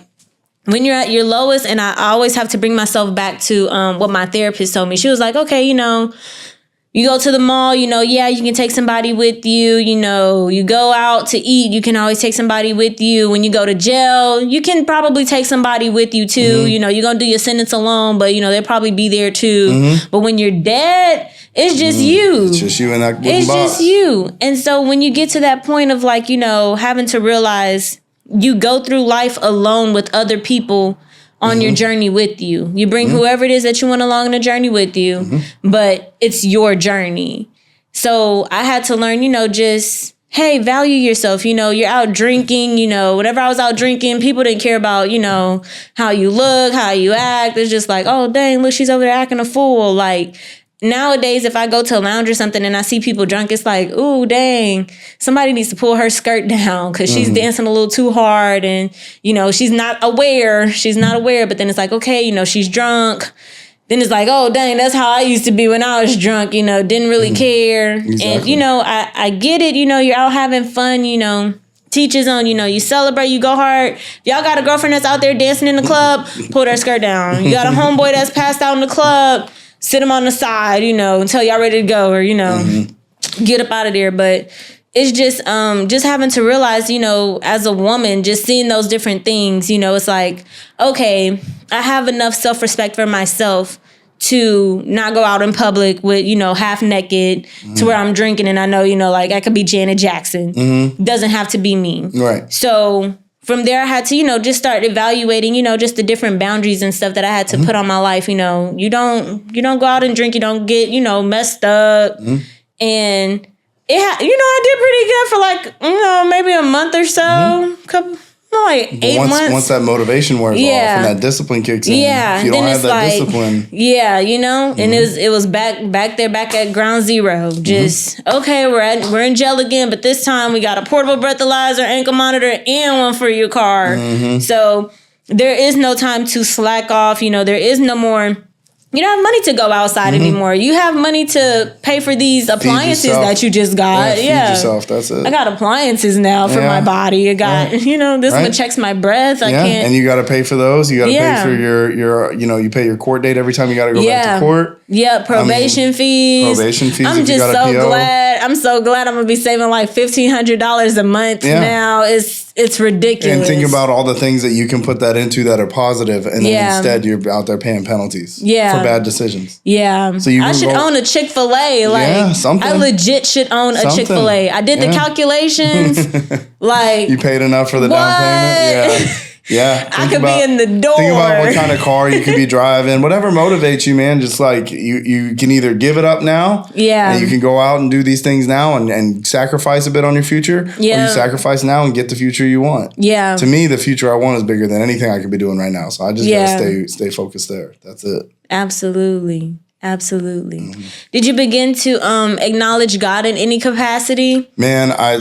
when you're at your lowest, and I always have to bring myself back to what my therapist told me. She was like, okay, you go to the mall, you can take somebody with you. You go out to eat, you can always take somebody with you. When you go to jail, you can probably take somebody with you too. You're going to do your sentence alone, but, they'll probably be there too. But when you're dead, it's just you. It's just you and that wooden box. It's just you. And so when you get to that point of like, having to realize you go through life alone with other people on your journey with you. You bring whoever it is that you want along on the journey with you, but it's your journey. So I had to learn, just, hey, value yourself. You're out drinking, whenever I was out drinking, people didn't care about, how you look, how you act. It's just like, oh, dang, look, she's over there acting a fool. Like, nowadays, if I go to a lounge or something and I see people drunk, it's like, ooh, dang, somebody needs to pull her skirt down because she's dancing a little too hard and, you know, she's not aware. But then it's like, okay, you know, she's drunk. Then it's like, oh, dang, that's how I used to be when I was drunk, you know, didn't really care. Exactly. And, you know, I get it. You know, you're out having fun, you know, teaches on, you know, you celebrate, you go hard. If y'all got a girlfriend that's out there dancing in the club, pull their skirt down. You got a homeboy that's passed out in the club, sit him on the side, you know, until y'all ready to go or, you know, get up out of there. But it's just having to realize, you know, as a woman, just seeing those different things, you know, it's like, okay, I have enough self-respect for myself to not go out in public with, you know, half naked to where I'm drinking and I know, you know, like I could be Janet Jackson. Doesn't have to be me. Right. So from there, I had to, you know, just start evaluating, you know, just the different boundaries and stuff that I had to put on my life. You know, you don't go out and drink. You don't get, you know, messed up. And you know, I did pretty good for like, you know, maybe a month or so, like 8 months. Once that motivation wears off and that discipline kicks in, if you don't have that discipline. Yeah, you know, and it was back there at ground zero. Just okay, we're in jail again, but this time we got a portable breathalyzer, ankle monitor, and one for your car. So there is no time to slack off. You know, there is no more. You don't have money to go outside anymore. You have money to pay for these appliances that you just got. Feed yourself. That's it. I got appliances now for my body. I got, you know, this one checks my breath. I can't. And you got to pay for those. You got to pay for your, you know, you pay your court date every time you got to go back to court. Yeah, probation fees. I'm just so glad. I'm so glad I'm going to be saving like $1,500 a month now. It's ridiculous. And think about all the things that you can put that into that are positive, and then instead you're out there paying penalties for bad decisions. Yeah. So I should own a Chick-fil-A. Like, something. I legit should own a Chick-fil-A. I did the calculations. Like, you paid enough for the down payment? Yeah. Yeah. I could be in the door. Think about what kind of car you could be driving. Whatever motivates you, man. Just like you can either give it up now. Yeah. And you can go out and do these things now and sacrifice a bit on your future. Yeah. Or you sacrifice now and get the future you want. Yeah. To me, the future I want is bigger than anything I could be doing right now. So I just gotta stay focused there. That's it. Absolutely. Absolutely. Did you begin to acknowledge God in any capacity? Man, my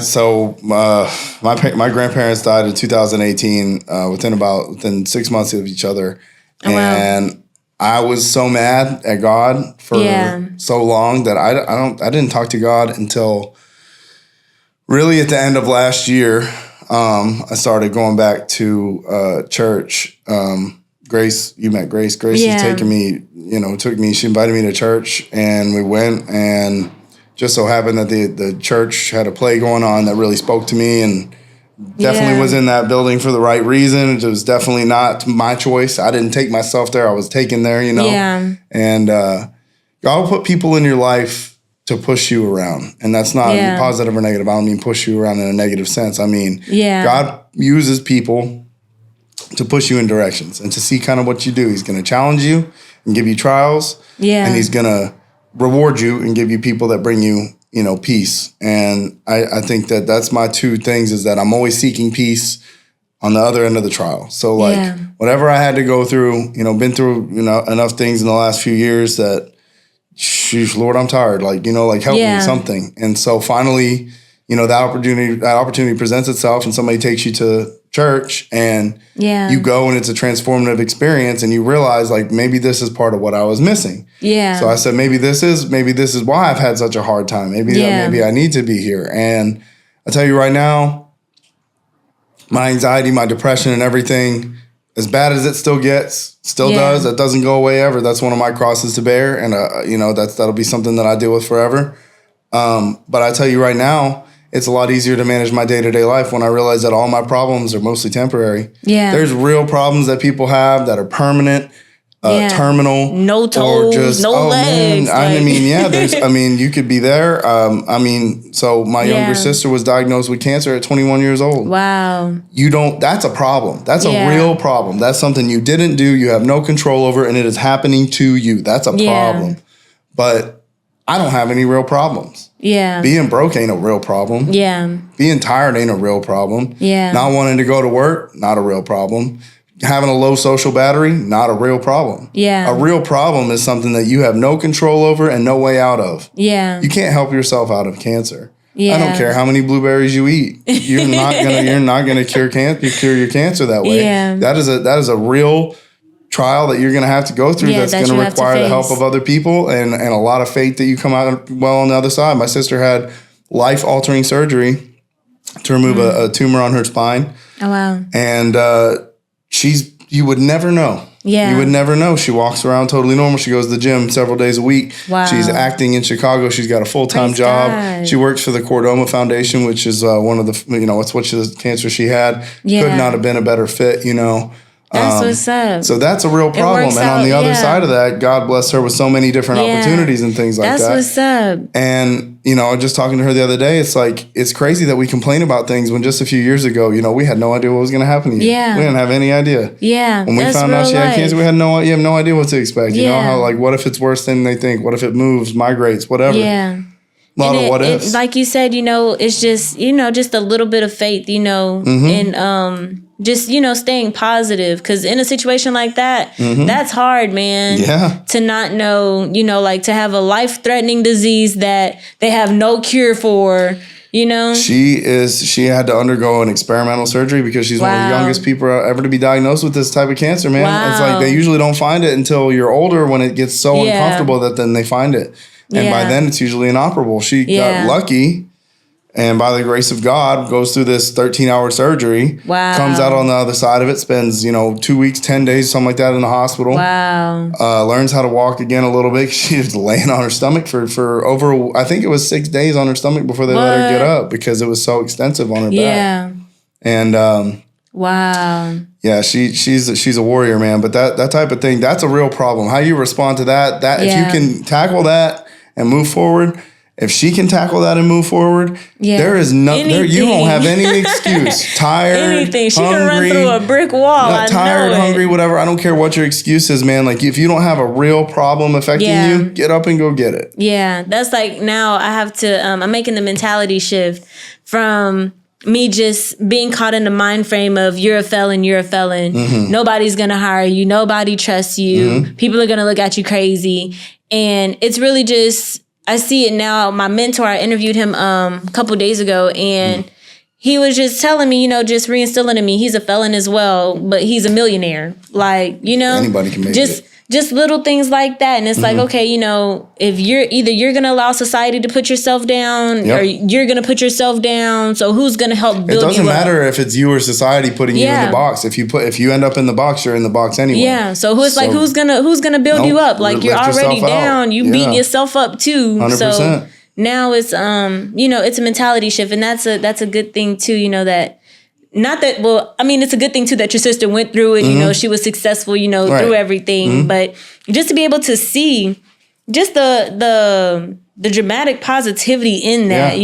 grandparents died in 2018 within 6 months of each other. And I was so mad at God for so long that I didn't talk to God until really at the end of last year. I started going back to church. Grace, you met Grace. Grace has taken me, she invited me to church and we went, and just so happened that the church had a play going on that really spoke to me, and definitely was in that building for the right reason. It was definitely not my choice. I didn't take myself there. I was taken there, you know. Yeah. And God will put people in your life to push you around. And that's not positive or negative. I don't mean push you around in a negative sense. I mean, God uses people to push you in directions and to see kind of what you do. He's going to challenge you and give you trials. Yeah. And he's going to reward you and give you people that bring you, peace. And I think that that's my two things, is that I'm always seeking peace on the other end of the trial. So whatever I had to go through, been through, enough things in the last few years that, Lord, I'm tired. Help me something. And so finally, that opportunity presents itself and somebody takes you to church and you go and it's a transformative experience and you realize maybe this is part of what I was missing. Yeah. So I said, maybe this is why I've had such a hard time. Maybe I need to be here. And I tell you right now, my anxiety, my depression and everything, as bad as it still gets, does, that doesn't go away ever. That's one of my crosses to bear. And, that'll be something that I deal with forever. But I tell you right now, it's a lot easier to manage my day-to-day life when I realize that all my problems are mostly temporary. Yeah. There's real problems that people have that are permanent, terminal. No toes, no legs. Man. You could be there. So my younger sister was diagnosed with cancer at 21 years old. Wow. That's a problem. That's a real problem. That's something you didn't do, you have no control over, and it is happening to you. That's a problem. But I don't have any real problems. Yeah. Being broke ain't a real problem. Yeah. Being tired ain't a real problem. Yeah. Not wanting to go to work, not a real problem. having a low social battery, not a real problem. Yeah. A real problem is something that you have no control over and no way out of. Yeah. You can't help yourself out of cancer. Yeah. I don't care how many blueberries you eat. You're not gonna cure your cancer that way. Yeah. That is a real trial that you're gonna have to go through. That's gonna require the help of other people and a lot of faith that you come out well on the other side. My sister had life-altering surgery to remove a tumor on her spine. Oh wow. And you would never know. Yeah. You would never know. She walks around totally normal. She goes to the gym several days a week. Wow. She's acting in Chicago. She's got a full-time job. God. She works for the Cordoma Foundation, which is one of the, it's what the cancer she had. Yeah. Could not have been a better fit, That's what's up. So that's a real problem. And on the other side of that, God bless her with so many different opportunities and things like that. That's what's up. And, just talking to her the other day, it's like, it's crazy that we complain about things when just a few years ago, we had no idea what was going to happen to you. Yeah. We didn't have any idea. Yeah. When we found out she had cancer, you have no idea what to expect. You know, how what if it's worse than they think? What if it moves, migrates, whatever. Yeah. A lot of what ifs. Like you said, it's just, just a little bit of faith, and just, staying positive. Because in a situation like that, that's hard, man. Yeah. To not know, like to have a life-threatening disease that they have no cure for, She had to undergo an experimental surgery because she's one of the youngest people ever to be diagnosed with this type of cancer, man. Wow. It's like they usually don't find it until you're older when it gets so uncomfortable that then they find it. And by then, it's usually inoperable. She got lucky, and by the grace of God, goes through this 13-hour surgery. Wow. Comes out on the other side of it, spends, 2 weeks, 10 days, something like that in the hospital. Wow. Learns how to walk again a little bit. She was laying on her stomach for over, I think it was 6 days on her stomach before they let her get up because it was so extensive on her back. And wow. Yeah, she's a warrior, man. But that type of thing, that's a real problem. How you respond to that if you can tackle that and move forward, if she can tackle that and move forward, there is nothing. You won't have any excuse. Tired, anything. She hungry, can run through a brick wall. Tired, hungry, whatever. I don't care what your excuse is, man. Like if you don't have a real problem affecting you, get up and go get it. Yeah, that's like now I have to. I'm making the mentality shift from me just being caught in the mind frame of you're a felon. Nobody's going to hire you. Nobody trusts you. People are going to look at you crazy. And it's really just, I see it now. My mentor, I interviewed him a couple days ago, and he was just telling me, just reinstilling in me, he's a felon as well, but he's a millionaire. Like, anybody can make it. Just little things like that. And it's like, okay, if you're going to allow society to put yourself down or you're going to put yourself down. So who's going to help build you up? It doesn't matter if it's you or society putting you in the box. If you end up in the box, you're in the box anyway. Yeah. So who's going to build you up? Like you're already down. You beating yourself up too. 100%. So now it's, it's a mentality shift. And that's a good thing too, that. Not that, well, I mean, it's a good thing, too, that your sister went through it. She was successful, through everything. But just to be able to see just the dramatic positivity in that,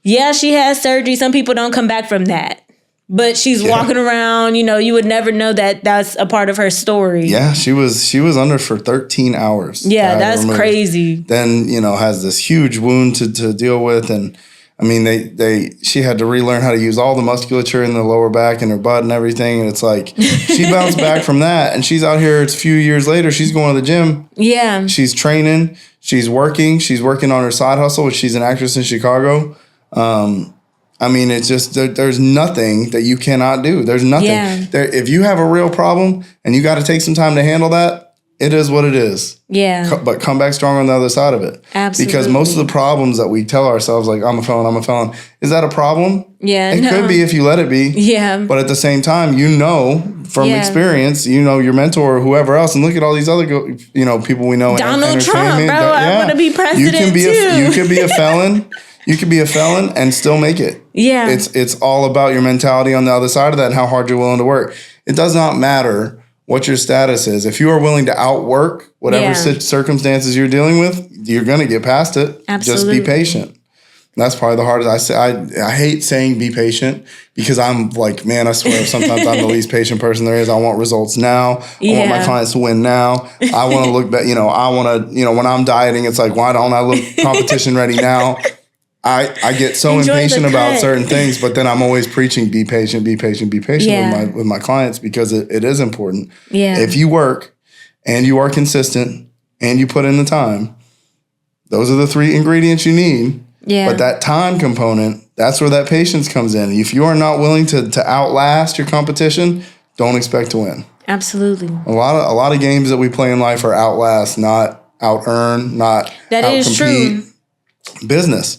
Yeah, she has surgery. Some people don't come back from that. But she's walking around, you would never know that that's a part of her story. Yeah, she was under for 13 hours. Yeah, that's crazy. Then, has this huge wound to deal with. And I mean, she had to relearn how to use all the musculature in the lower back and her butt and everything. And it's like, she bounced back from that. And she's out here, it's a few years later, she's going to the gym. Yeah. She's training. She's working. She's working on her side hustle, which she's an actress in Chicago. I mean, it's just, there's nothing that you cannot do. There's nothing. Yeah. If you have a real problem and you got to take some time to handle that, it is what it is. Yeah. But come back strong on the other side of it. Absolutely. Because most of the problems that we tell ourselves, like, I'm a felon, is that a problem? Yeah. It could be if you let it be. Yeah. But at the same time, from experience, your mentor or whoever else, and look at all these other, people we know. Donald Trump, bro. I want to be president you can be a felon. You could be a felon and still make it. Yeah. It's all about your mentality on the other side of that and how hard you're willing to work. It does not matter what your status is. If you are willing to outwork whatever circumstances you're dealing with, you're going to get past it. Absolutely. Just be patient. That's probably the hardest. I hate saying be patient because I'm like, man, I swear sometimes I'm the least patient person there is. I want results now. I want my clients to win now. I want to look back, I want to, when I'm dieting, it's like, why don't I look competition ready now? I get so impatient about certain things, but then I'm always preaching, be patient with my clients, because it is important. Yeah. If you work and you are consistent and you put in the time, those are the 3 ingredients you need. Yeah. But that time component, that's where that patience comes in. If you are not willing to outlast your competition, don't expect to win. Absolutely. A lot of games that we play in life are outlast, not out earn, not that out is compete. True. Business.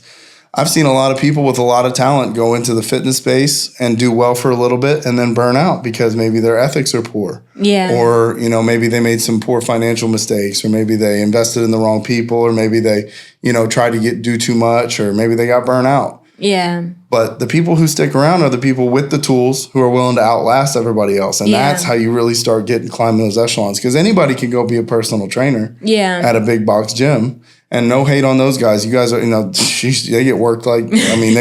I've seen a lot of people with a lot of talent go into the fitness space and do well for a little bit and then burn out because maybe their ethics are poor. Yeah. Or, maybe they made some poor financial mistakes, or maybe they invested in the wrong people, or maybe they, tried to do too much, or maybe they got burnt out. Yeah. But the people who stick around are the people with the tools who are willing to outlast everybody else. And that's how you really start climbing those echelons. Because anybody can go be a personal trainer at a big box gym. And no hate on those guys. You guys are, they get worked they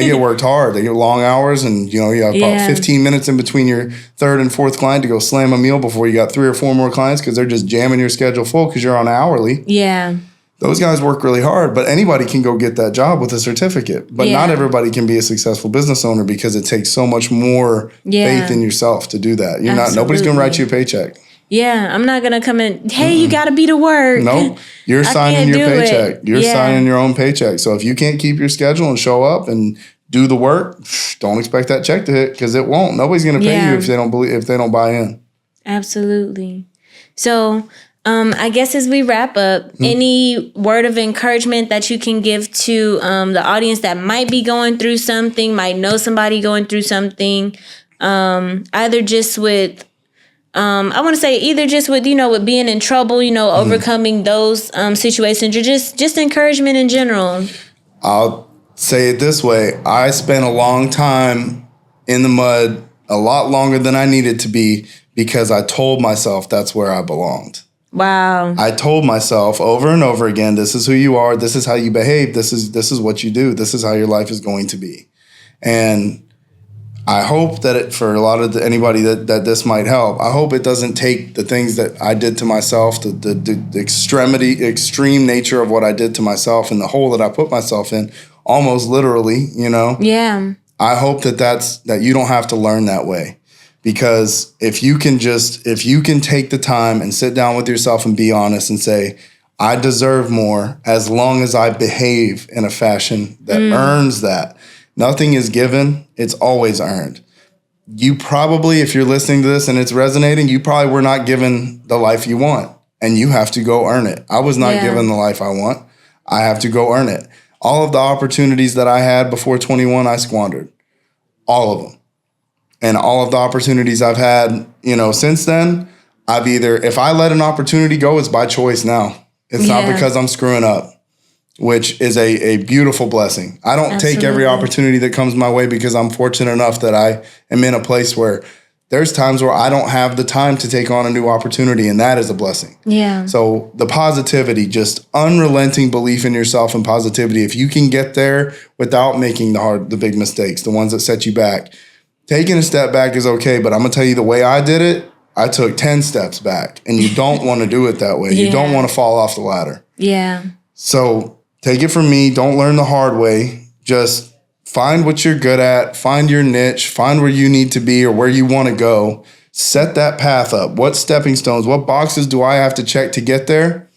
get worked hard. They get long hours, and, you have about 15 minutes in between your 3rd and 4th client to go slam a meal before you got 3 or 4 more clients, because they're just jamming your schedule full because you're on hourly. Yeah. Those guys work really hard, but anybody can go get that job with a certificate. But not everybody can be a successful business owner, because it takes so much more faith in yourself to do that. Nobody's going to write you a paycheck. Yeah, I'm not going to come in, hey, you got to be to work. Nope. You're signing your paycheck. You're signing your own paycheck. So if you can't keep your schedule and show up and do the work, don't expect that check to hit, because it won't. Nobody's going to pay you if they don't buy in. Absolutely. So I guess as we wrap up, any word of encouragement that you can give to the audience that might be going through something, might know somebody going through something, either just with I want to say either just with, with being in trouble, overcoming those situations, or just encouragement in general. I'll say it this way. I spent a long time in the mud, a lot longer than I needed to be, because I told myself that's where I belonged. Wow. I told myself over and over again, this is who you are. This is how you behave. This is what you do. This is how your life is going to be. And I hope that for a lot of anybody that this might help, I hope it doesn't take the things that I did to myself, the extreme nature of what I did to myself, and the hole that I put myself in, almost literally, Yeah. I hope that you don't have to learn that way. Because if you can take the time and sit down with yourself and be honest and say, I deserve more as long as I behave in a fashion that earns that. Nothing is given. It's always earned. You probably, if you're listening to this and it's resonating, you probably were not given the life you want, and you have to go earn it. I was not given the life I want. I have to go earn it. All of the opportunities that I had before 21, I squandered. All of them. And all of the opportunities I've had, since then, if I let an opportunity go, it's by choice now. It's not because I'm screwing up, which is a beautiful blessing. I don't take every opportunity that comes my way, because I'm fortunate enough that I am in a place where there's times where I don't have the time to take on a new opportunity, and that is a blessing. Yeah. So the positivity, just unrelenting belief in yourself and positivity, if you can get there without making the big mistakes, the ones that set you back, taking a step back is okay, but I'm going to tell you the way I did it, I took 10 steps back, and you don't want to do it that way. You don't want to fall off the ladder. Yeah. So take it from me. Don't learn the hard way. Just find what you're good at. Find your niche. Find where you need to be or where you want to go. Set that path up. What stepping stones, what boxes do I have to check to get there?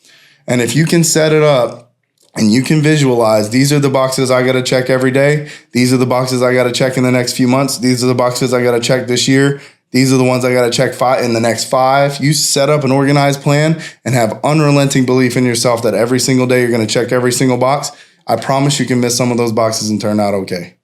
And if you can set it up and you can visualize, these are the boxes I got to check every day. These are the boxes I got to check in the next few months. These are the boxes I got to check this year. These are the ones I got to check in the next 5. You set up an organized plan and have unrelenting belief in yourself that every single day you're going to check every single box. I promise you can miss some of those boxes and turn out okay.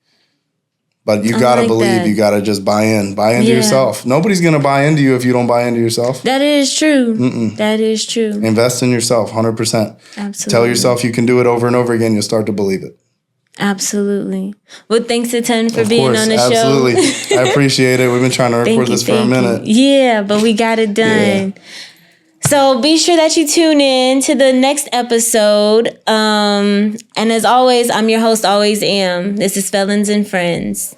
But you got to believe, you got to just buy into yourself. Nobody's going to buy into you if you don't buy into yourself. That is true. That is true. Invest in yourself, 100%. Absolutely. Tell yourself you can do it over and over again. You'll start to believe it. Absolutely. Well, thanks a ton for being on the show. Absolutely. I appreciate it. We've been trying to record this for a minute. Yeah, but we got it done. Yeah. So be sure that you tune in to the next episode. And as always, I'm your host, Always Am. This is Felons and Friends.